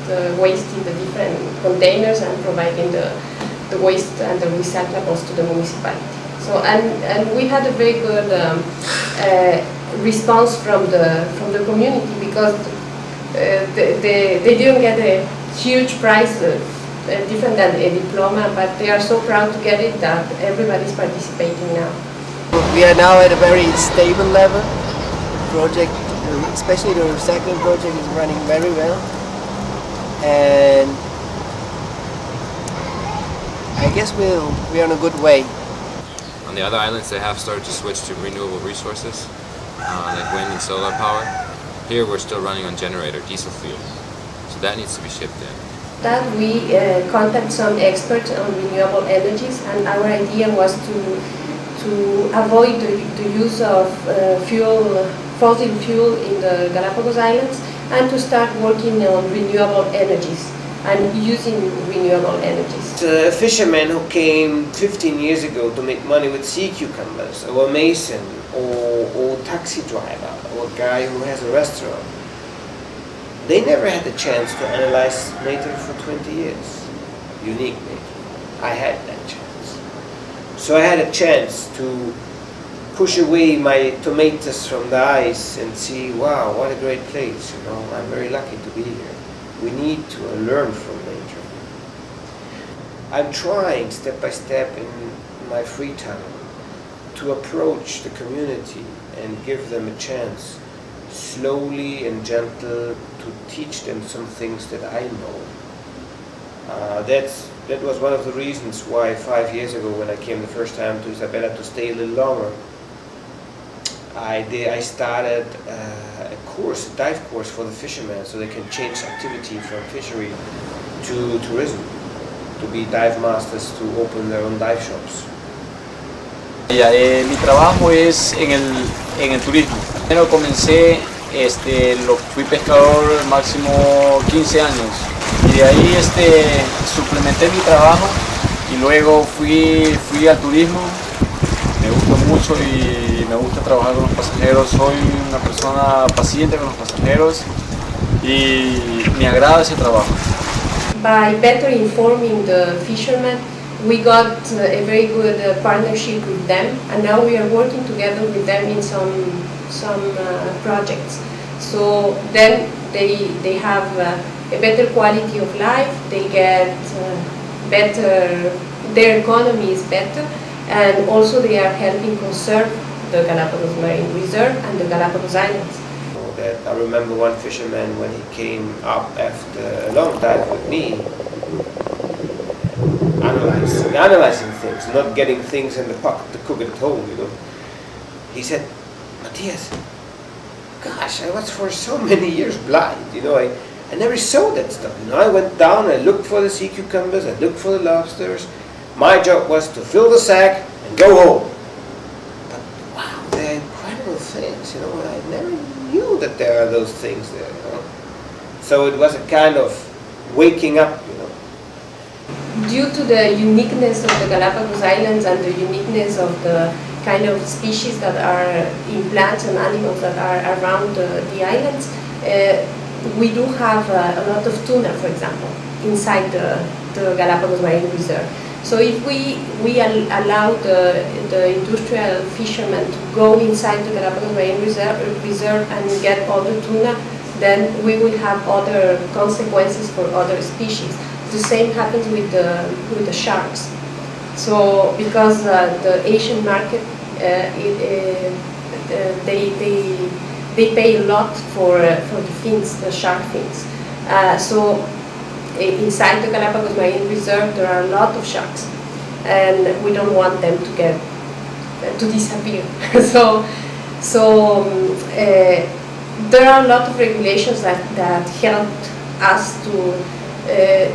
waste in the different containers and providing the waste and the recyclables to the municipality. So and we had a very good response from the community, because they didn't get a huge prize, different than a diploma, but they are so proud to get it that everybody's participating now. We are now at a very stable level. The project, especially the recycling project, is running very well, and I guess we're on a good way. On the other islands, they have started to switch to renewable resources, like wind and solar power. Here we're still running on generator, diesel fuel, so that needs to be shipped in. That we contact some experts on renewable energies, and our idea was to avoid the use of fossil fuel in the Galapagos Islands, and to start working on renewable energies. and using renewable energies. A fisherman who came 15 years ago to make money with sea cucumbers, or a mason, or taxi driver, or a guy who has a restaurant, they never had the chance to analyze nature for 20 years. Unique nature. I had that chance. So I had a chance to push away my tomatoes from the ice and see, wow, what a great place, you know, I'm very lucky to be here. We need to learn from nature. I'm trying step by step in my free time to approach the community and give them a chance, slowly and gentle, to teach them some things that I know. That was one of the reasons why 5 years ago, when I came the first time to Isabella to stay a little longer, I started a course, a dive course for the fishermen, so they can change activity from fishery to tourism, to be dive masters, to open their own dive shops. Mi trabajo es en el turismo. Primero comencé, fui pescador máximo 15 años y de ahí suplementé mi trabajo y luego fui al turismo. Me gusta mucho y me gusta trabajar con los pasajeros. Soy una persona paciente con los pasajeros y me agrada ese trabajo. By better informing the fishermen, we got a very good partnership with them, and now we are working together with them in some projects. So then they have a better quality of life, they get better, their economy is better, and also they are helping conserve the Galapagos Marine Reserve and the Galapagos Islands. I remember one fisherman when he came up after a long dive with me, analyzing things, not getting things in the pocket to cook at home, you know. He said, Matthias, gosh, I was for so many years blind, you know, I never saw that stuff, you know. I went down, I looked for the sea cucumbers, I looked for the lobsters. My job was to fill the sack and go home. But wow, they're incredible things, you know. I never knew that there are those things there, you know. So it was a kind of waking up, you know. Due to the uniqueness of the Galapagos Islands and the uniqueness of the kind of species that are in plants and animals that are around the islands, we do have a lot of tuna, for example, inside the Galapagos Marine Reserve. So if we allow the industrial fishermen to go inside the Galapagos Marine Reserve and get all the tuna, then we will have other consequences for other species. The same happens with the sharks. So because the Asian market, they pay a lot for the fins, the shark fins. So inside the Galapagos Marine Reserve there are a lot of sharks, and we don't want them to disappear. So there are a lot of regulations that helped us to.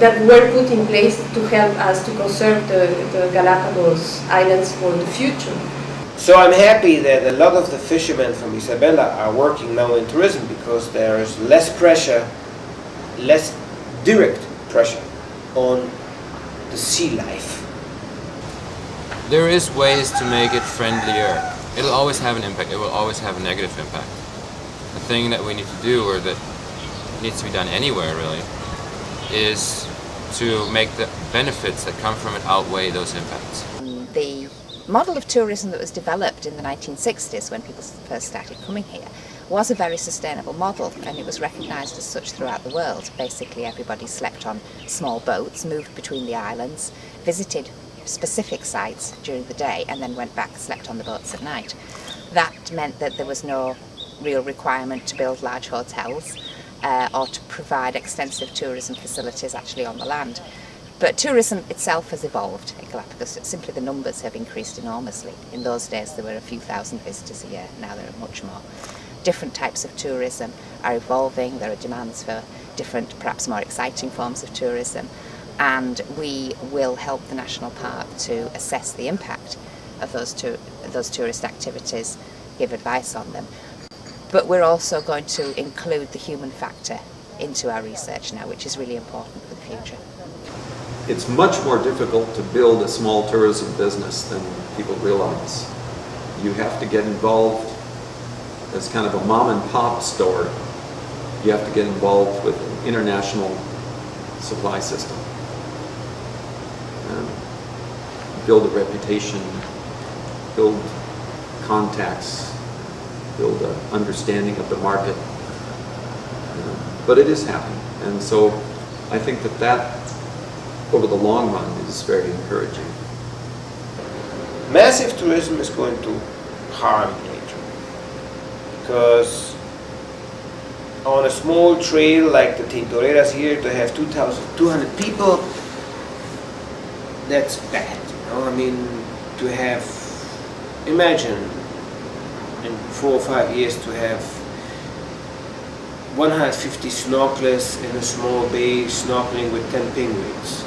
That were put in place to help us to conserve the Galapagos Islands for the future. So I'm happy that a lot of the fishermen from Isabella are working now in tourism, because there is less pressure, less direct pressure on the sea life. There is ways to make it friendlier. It'll always have an impact, it will always have a negative impact. The thing that we need to do, or that needs to be done anywhere really, is to make the benefits that come from it outweigh those impacts. The model of tourism that was developed in the 1960s, when people first started coming here, was a very sustainable model, and it was recognised as such throughout the world. Basically everybody slept on small boats, moved between the islands, visited specific sites during the day, and then went back and slept on the boats at night. That meant that there was no real requirement to build large hotels or to provide extensive tourism facilities actually on the land. But tourism itself has evolved in Galapagos. Simply the numbers have increased enormously. In those days there were a few thousand visitors a year, now there are much more. Different types of tourism are evolving, there are demands for different, perhaps more exciting forms of tourism, and we will help the National Park to assess the impact of those tourist activities, give advice on them. But we're also going to include the human factor into our research now, which is really important for the future. It's much more difficult to build a small tourism business than people realize. You have to get involved as kind of a mom and pop store. You have to get involved with an international supply system. Build a reputation, build contacts, build an understanding of the market. But it is happening, and so I think that over the long run is very encouraging. Massive tourism is going to harm nature, because on a small trail like the Tintoreras here, to have 2,200 people, that's bad. I mean, to have, imagine in 4 or 5 years to have 150 snorkelers in a small bay snorkeling with 10 penguins.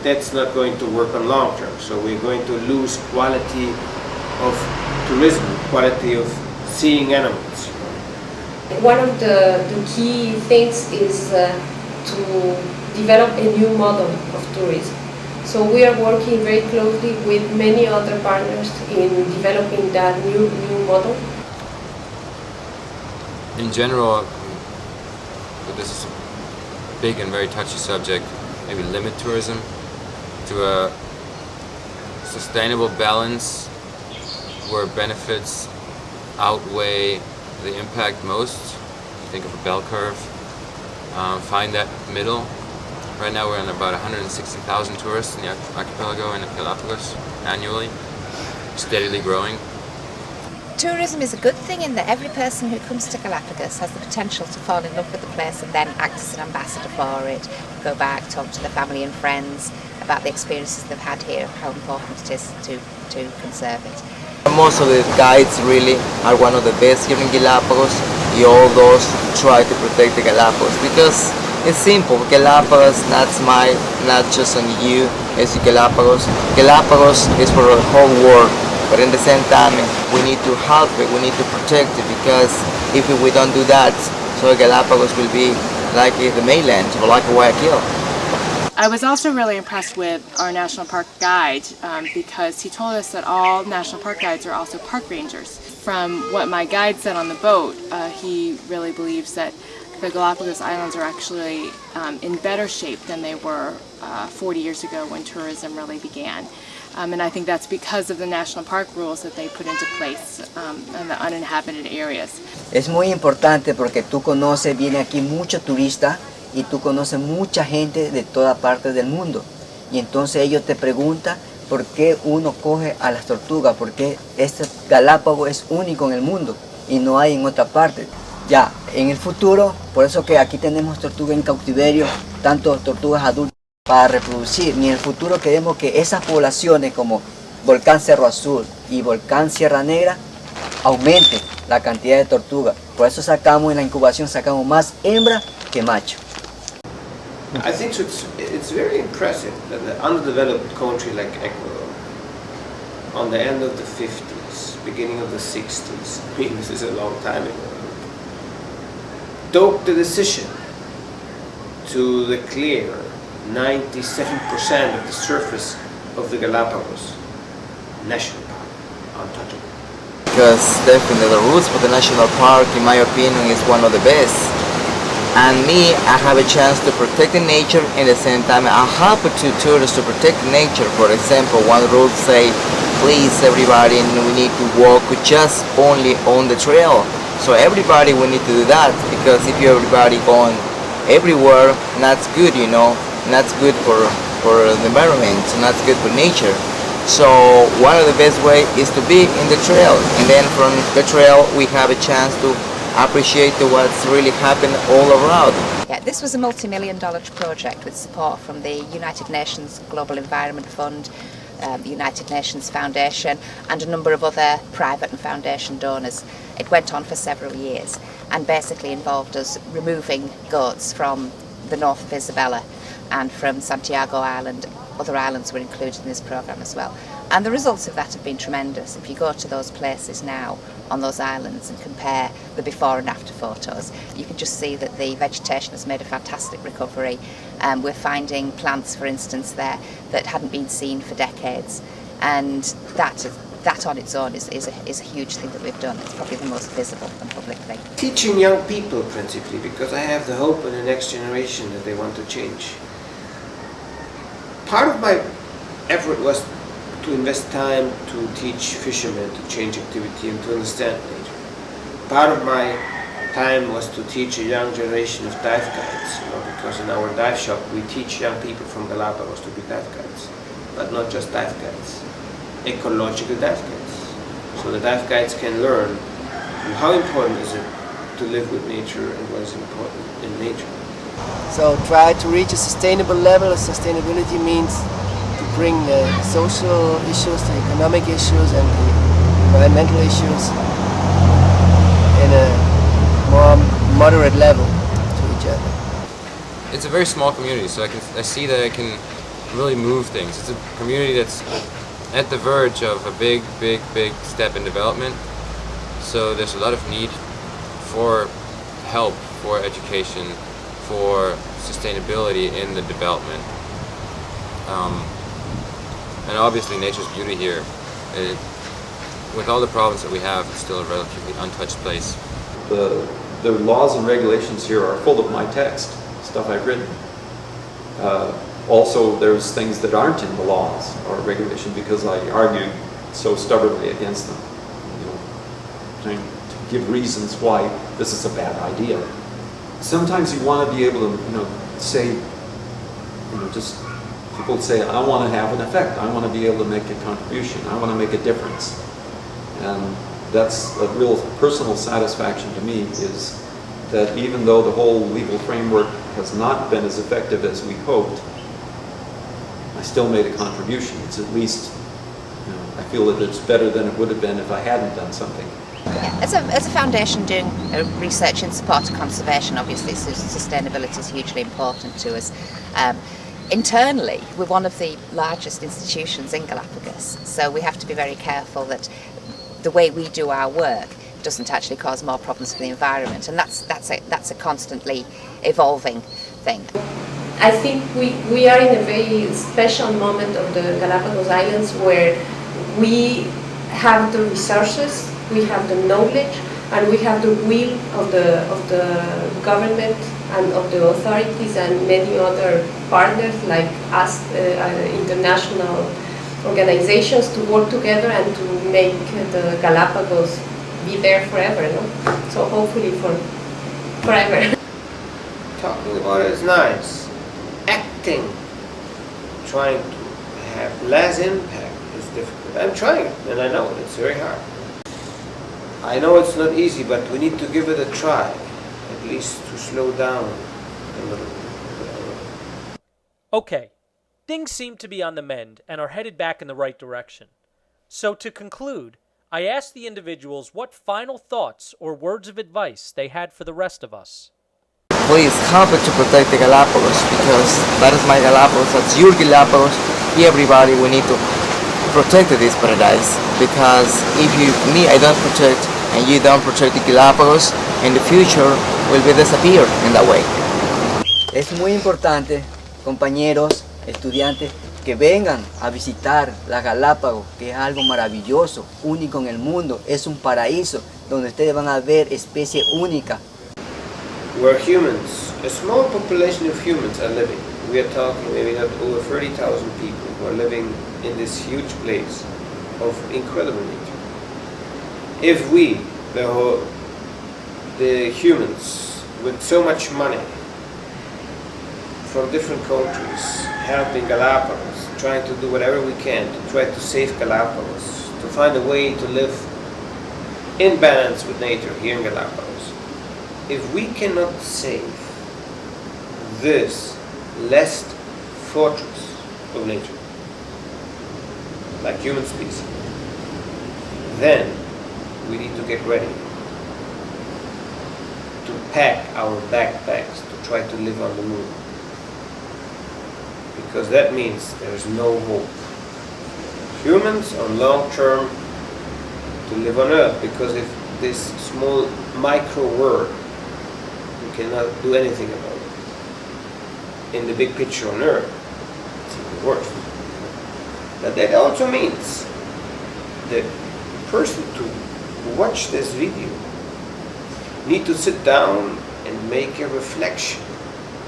That's not going to work on long term. So we're going to lose quality of tourism, quality of seeing animals. One of the key things is to develop a new model of tourism. So we are working very closely with many other partners in developing that new model. In general, but this is a big and very touchy subject, maybe limit tourism to a sustainable balance where benefits outweigh the impact most. Think of a bell curve. Find that middle. Right now we're in about 160,000 tourists in the archipelago and the Galapagos annually, steadily growing. Tourism is a good thing in that every person who comes to Galapagos has the potential to fall in love with the place and then act as an ambassador for it, go back, talk to their family and friends about the experiences they've had here, how important it is to conserve it. Most of the guides really are one of the best here in Galapagos. All those try to protect the Galapagos because it's simple. Galapagos, not just on you, it's Galapagos. Galapagos is for the whole world, but in the same time, we need to help it, we need to protect it, because if we don't do that, so Galapagos will be like the mainland or like Guayaquil. I was also really impressed with our National Park guide because he told us that all National Park guides are also park rangers. From what my guide said on the boat, he really believes that the Galapagos Islands are actually in better shape than they were 40 years ago when tourism really began. And I think that's because of the National Park rules that they put into place in the uninhabited areas. Es muy importante porque tú conoces, viene aquí mucho turista y tú conoces mucha gente de toda parte del mundo. Y entonces ellos te preguntan por qué uno coge a las tortugas, porque este Galápagos es único en el mundo y no hay en otra parte. Ya, en el futuro, por eso que aquí tenemos tortugas en cautiverio, tanto tortugas adultas para reproducir. Y en el futuro queremos que esas poblaciones como Volcán Cerro Azul y Volcán Sierra Negra aumente la cantidad de tortugas. Por eso sacamos en la incubación más hembra que macho. I think it's very impressive that an underdeveloped country like Ecuador, on the end of the 50s, beginning of the 60s, I mean this is a long time ago, took the decision to declare 97% of the surface of the Galapagos National Park untouchable. Because definitely the roots for the National Park, in my opinion, is one of the best. And me, I have a chance to protect the nature, and at the same time I help to tourists to protect nature. For example, one rule say, please everybody, we need to walk just only on the trail. So everybody will need to do that, because if you everybody going everywhere, that's good, you know, that's good for the environment, not good for nature. So one of the best way is to be in the trail, and then from the trail we have a chance to appreciate what's really happened all around. Yeah, this was a multi-million-dollar project with support from the United Nations Global Environment Fund, the United Nations Foundation, and a number of other private and foundation donors. It went on for several years and basically involved us removing goats from the north of Isabella and from Santiago Island. Other islands were included in this program as well. And the results of that have been tremendous. If you go to those places now on those islands and compare the before and after photos, you can just see that the vegetation has made a fantastic recovery. We're finding plants, for instance, there that hadn't been seen for decades, and that on its own is a huge thing that we've done. It's probably the most visible and public thing. Teaching young people principally, because I have the hope in the next generation that they want to change. Part of my effort was to invest time to teach fishermen to change activity and to understand nature. Part of my time was to teach a young generation of dive guides, because in our dive shop we teach young people from Galapagos to be dive guides, but not just dive guides, ecological dive guides. So the dive guides can learn how important is it to live with nature and what is important in nature. So try to reach a sustainable level. Sustainability means to bring the social issues, the economic issues and the environmental issues in a more moderate level to each other. It's a very small community, so I see that I can really move things. It's a community that's at the verge of a big step in development. So there's a lot of need for help, for education, for sustainability in the development. And obviously nature's beauty here, with all the problems that we have, it's still a relatively untouched place. The laws and regulations here are full of my text, stuff I've written. Also, there's things that aren't in the laws or regulation because I argued so stubbornly against them. Trying to give reasons why this is a bad idea. Sometimes you want to be able to, say, just people say, I want to have an effect. I want to be able to make a contribution. I want to make a difference. And that's a real personal satisfaction to me, is that even though the whole legal framework has not been as effective as we hoped, I still made a contribution. It's at least, I feel that it's better than it would have been if I hadn't done something. As a foundation doing research in support of conservation, obviously sustainability is hugely important to us. Internally, we're one of the largest institutions in Galapagos, so we have to be very careful that the way we do our work doesn't actually cause more problems for the environment, and that's a constantly evolving thing. I think we are in a very special moment of the Galapagos Islands where we have the resources, we have the knowledge, and we have the will of the government and of the authorities and many other partners like us, international organizations, to work together and to make the Galapagos be there forever, So hopefully forever. Talking about it is nice. Acting, trying to have less impact is difficult. I'm trying it, and I know it's very hard. I know it's not easy, but we need to give it a try, at least to slow down a little bit. Okay, things seem to be on the mend and are headed back in the right direction. So to conclude, I asked the individuals what final thoughts or words of advice they had for the rest of us. Please help it to protect the Galapagos, because that is my Galapagos, that's your Galapagos. Everybody, we need to protect this paradise, because if I don't protect and you don't protect the Galapagos, in the future will be disappear in that way. Es muy importante, compañeros, estudiantes, que vengan a visitar las Galápagos, que es algo maravilloso, único en el mundo, es un paraíso donde ustedes van a ver especies únicas. Where humans, a small population of humans are living. We are talking maybe not over 30,000 people who are living in this huge place of incredible nature. If we, the humans, with so much money from different countries, helping Galapagos, trying to do whatever we can to try to save Galapagos, to find a way to live in balance with nature here in Galapagos. If we cannot save this last fortress of nature, like human species, then we need to get ready to pack our backpacks to try to live on the moon. Because that means there's no hope. Humans on long term to live on Earth, because if this small micro world, we cannot do anything about it. in the big picture on Earth. It's even worse. But that also means the person to watch this video need to sit down and make a reflection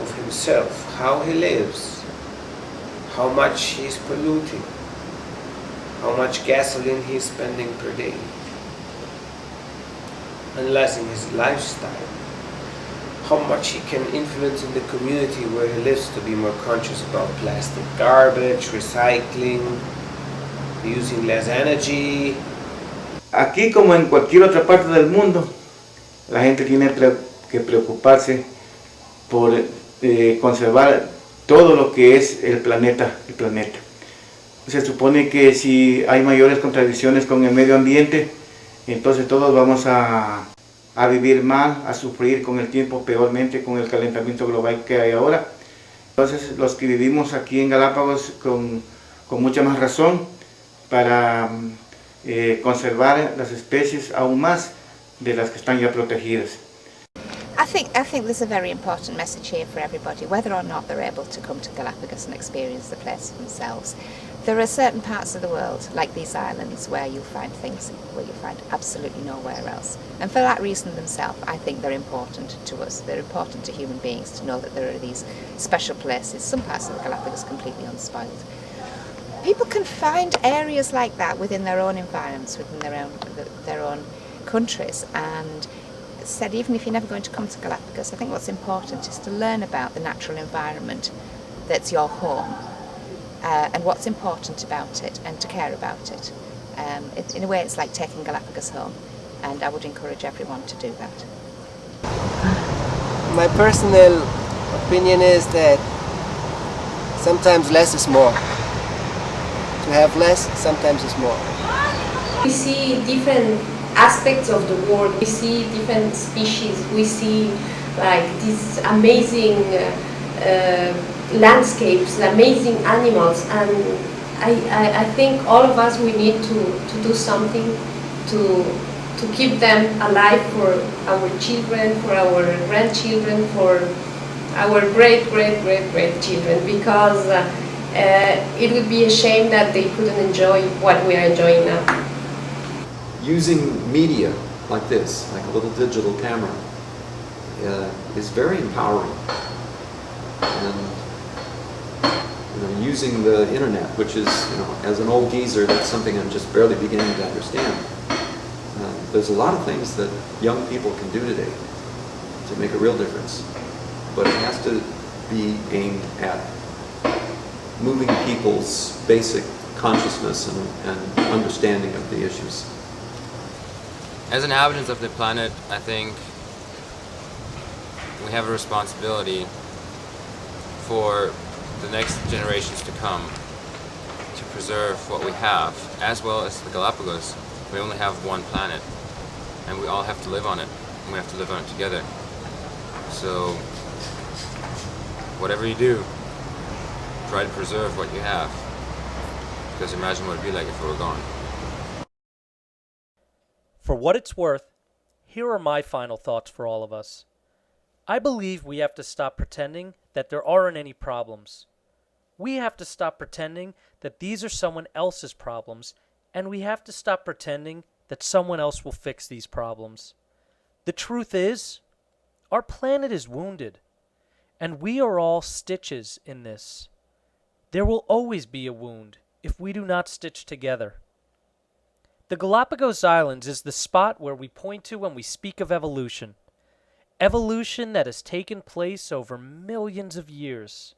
of himself, how he lives, how much he's polluting, how much gasoline he's spending per day, analyzing his lifestyle, how much he can influence in the community where he lives to be more conscious about plastic garbage, recycling, using less energy. Aquí, como en cualquier otra parte del mundo, la gente tiene que preocuparse por conservar todo lo que es el planeta. Se supone que si hay mayores contradicciones con el medio ambiente, entonces todos vamos a vivir mal, a sufrir con el tiempo peormente con el calentamiento global que hay ahora. Entonces los que vivimos aquí en Galápagos con mucha más razón para conservar las especies aún más de las que están ya protegidas. I think there's a very important message here for everybody, whether or not they're able to come to Galapagos and experience the place for themselves. There are certain parts of the world, like these islands, where you'll find things where you find absolutely nowhere else. And for that reason themselves, I think they're important to us. They're important to human beings to know that there are these special places, some parts of the Galapagos completely unspoiled. People can find areas like that within their own environments, within their own countries, and said even if you're never going to come to Galapagos, I think what's important is to learn about the natural environment that's your home, and what's important about it, and to care about it. In a way, it's like taking Galapagos home, and I would encourage everyone to do that. My personal opinion is that sometimes less is more. To have less, sometimes is more. We see different aspects of the world. We see different species. We see like these amazing landscapes, amazing animals, and I think all of us, we need to do something to keep them alive for our children, for our grandchildren, for our great children, because it would be a shame that they couldn't enjoy what we are enjoying now. Using media like this, like a little digital camera, is very empowering. And using the internet, which is, as an old geezer, that's something I'm just barely beginning to understand. There's a lot of things that young people can do today to make a real difference, but it has to be aimed at moving people's basic consciousness and understanding of the issues. As inhabitants of the planet, I think we have a responsibility for the next generations to come to preserve what we have, as well as the Galapagos. We only have one planet, and we all have to live on it, and we have to live on it together. So, whatever you do, try to preserve what you have, because imagine what it'd be like if we were gone. For what it's worth, here are my final thoughts for all of us. I believe we have to stop pretending that there aren't any problems. We have to stop pretending that these are someone else's problems, and we have to stop pretending that someone else will fix these problems. The truth is, our planet is wounded, and we are all stitches in this. There will always be a wound if we do not stitch together. The Galapagos Islands is the spot where we point to when we speak of evolution. Evolution that has taken place over millions of years.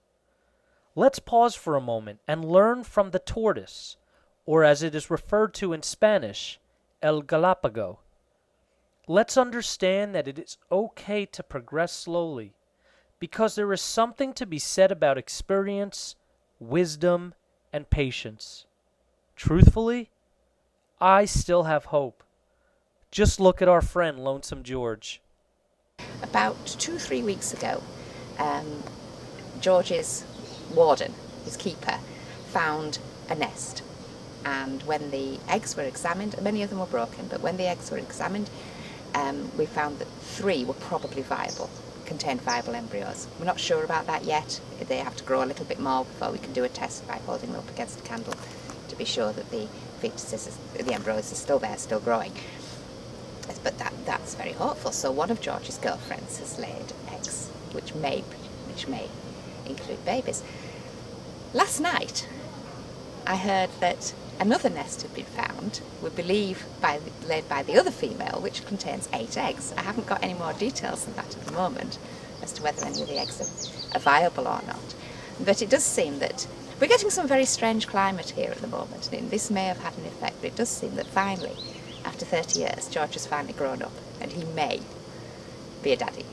Let's pause for a moment and learn from the tortoise, or as it is referred to in Spanish, el Galápago. Let's understand that it is okay to progress slowly, because there is something to be said about experience, wisdom, and patience. Truthfully, I still have hope. Just look at our friend Lonesome George. About 2-3 weeks ago, George's warden, his keeper, found a nest. And when the eggs were examined, many of them were broken, but when the eggs were examined, we found that 3 were probably viable, contain viable embryos. We're not sure about that yet. They have to grow a little bit more before we can do a test by holding them up against a candle to be sure that the fetuses, the embryos are still there, still growing. But that's very hopeful. So one of George's girlfriends has laid eggs, which may include babies. Last night, I heard that another nest had been found, we believe laid by the other female, which contains 8 eggs. I haven't got any more details than that at the moment as to whether any of the eggs are viable or not. But it does seem that we're getting some very strange climate here at the moment, and this may have had an effect, but it does seem that finally, after 30 years, George has finally grown up, and he may be a daddy.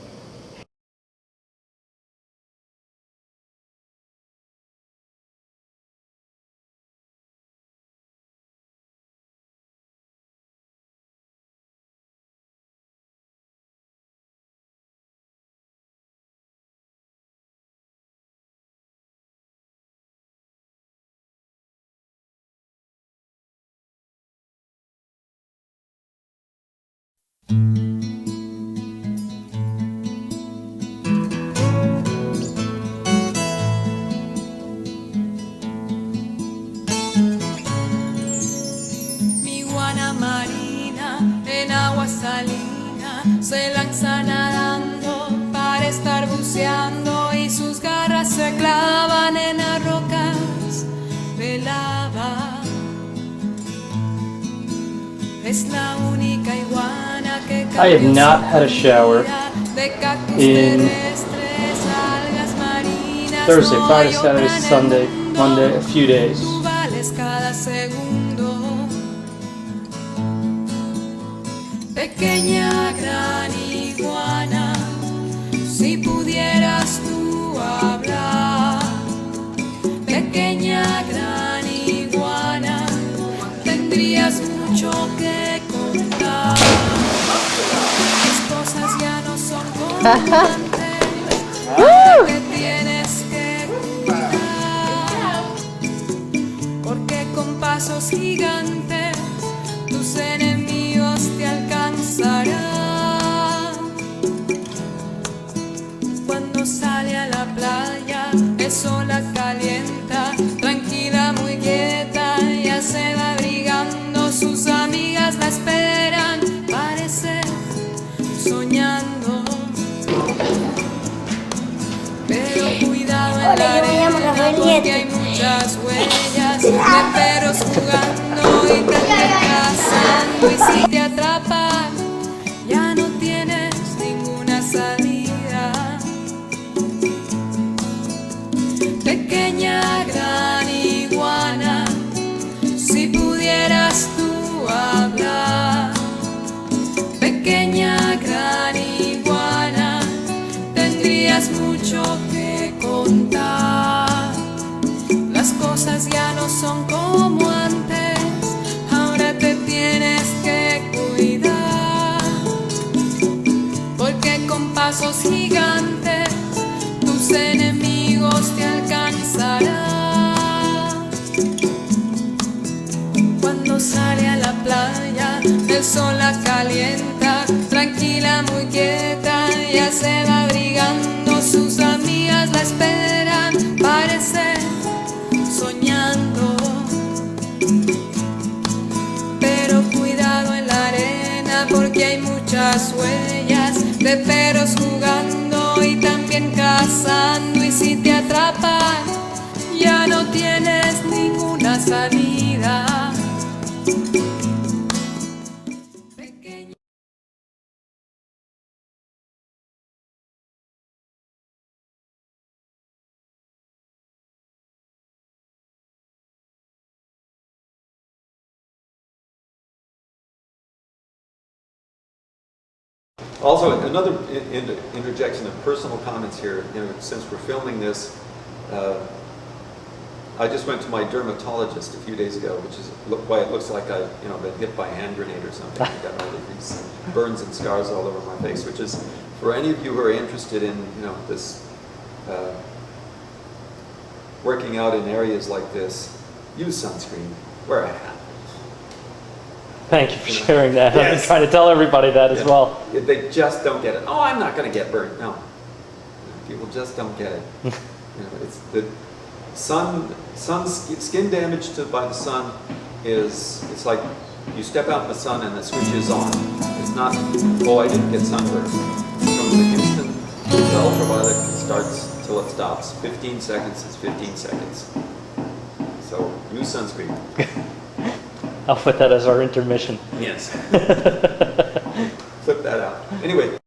Se lanza nadando para estar buceando y sus garras se clavan en las rocas de lava. Es la única iguana que I have not had a shower in Thursday, Friday, Saturday, Sunday, Monday, a few days. Pequeña gran iguana, si pudieras tú hablar. Pequeña gran iguana, tendrías mucho que contar. Las cosas ya no son como antes, ahora te tienes que cuidar. Porque con pasos gigantes tus enemigos te alcanzarán. Cuando sale a la playa, el sol la calienta, tranquila, muy quieta, ya se va abrigando, sus amigas la esperan, parece soñando. Pero cuidado en la arena, porque hay muchas huellas de perros jugando y también cazando, y si te atrapan ya no tienes ninguna salida. Pequeña gran iguana, si pudieras tú hablar. Pequeña gran iguana, tendrías mucho que contar. Las cosas ya no son como antes, ahora te tienes que cuidar. Porque con pasos gigantes tus enemigos te alcanzarán. Cuando sale a la playa, el sol la calienta, tranquila, muy quieta, ya se va abrigando, sus amigas la esperan, parece soñando. Pero cuidado en la arena, porque hay muchas huellas de perros jugando y también cazando, y si te atrapan ya no tienes ninguna salida. Also, another interjection of personal comments here. You know, since we're filming this, I just went to my dermatologist a few days ago, which is why it looks like I've been hit by a hand grenade or something. I've got all these burns and scars all over my face. Which is, for any of you who are interested in this working out in areas like this, use sunscreen. Wear a hat. Thank you for sharing that. Yes. I've been trying to tell everybody that as well. They just don't get it. Oh, I'm not going to get burned. No. just don't get it. You know, it's the skin damage by the sun it's like you step out in the sun and the switch is on. It's not, oh, I didn't get sunburned. From the instant the ultraviolet starts till it stops, 15 seconds is 15 seconds. So use sunscreen. I'll put that as our intermission. Yes. Flip that out. Anyway.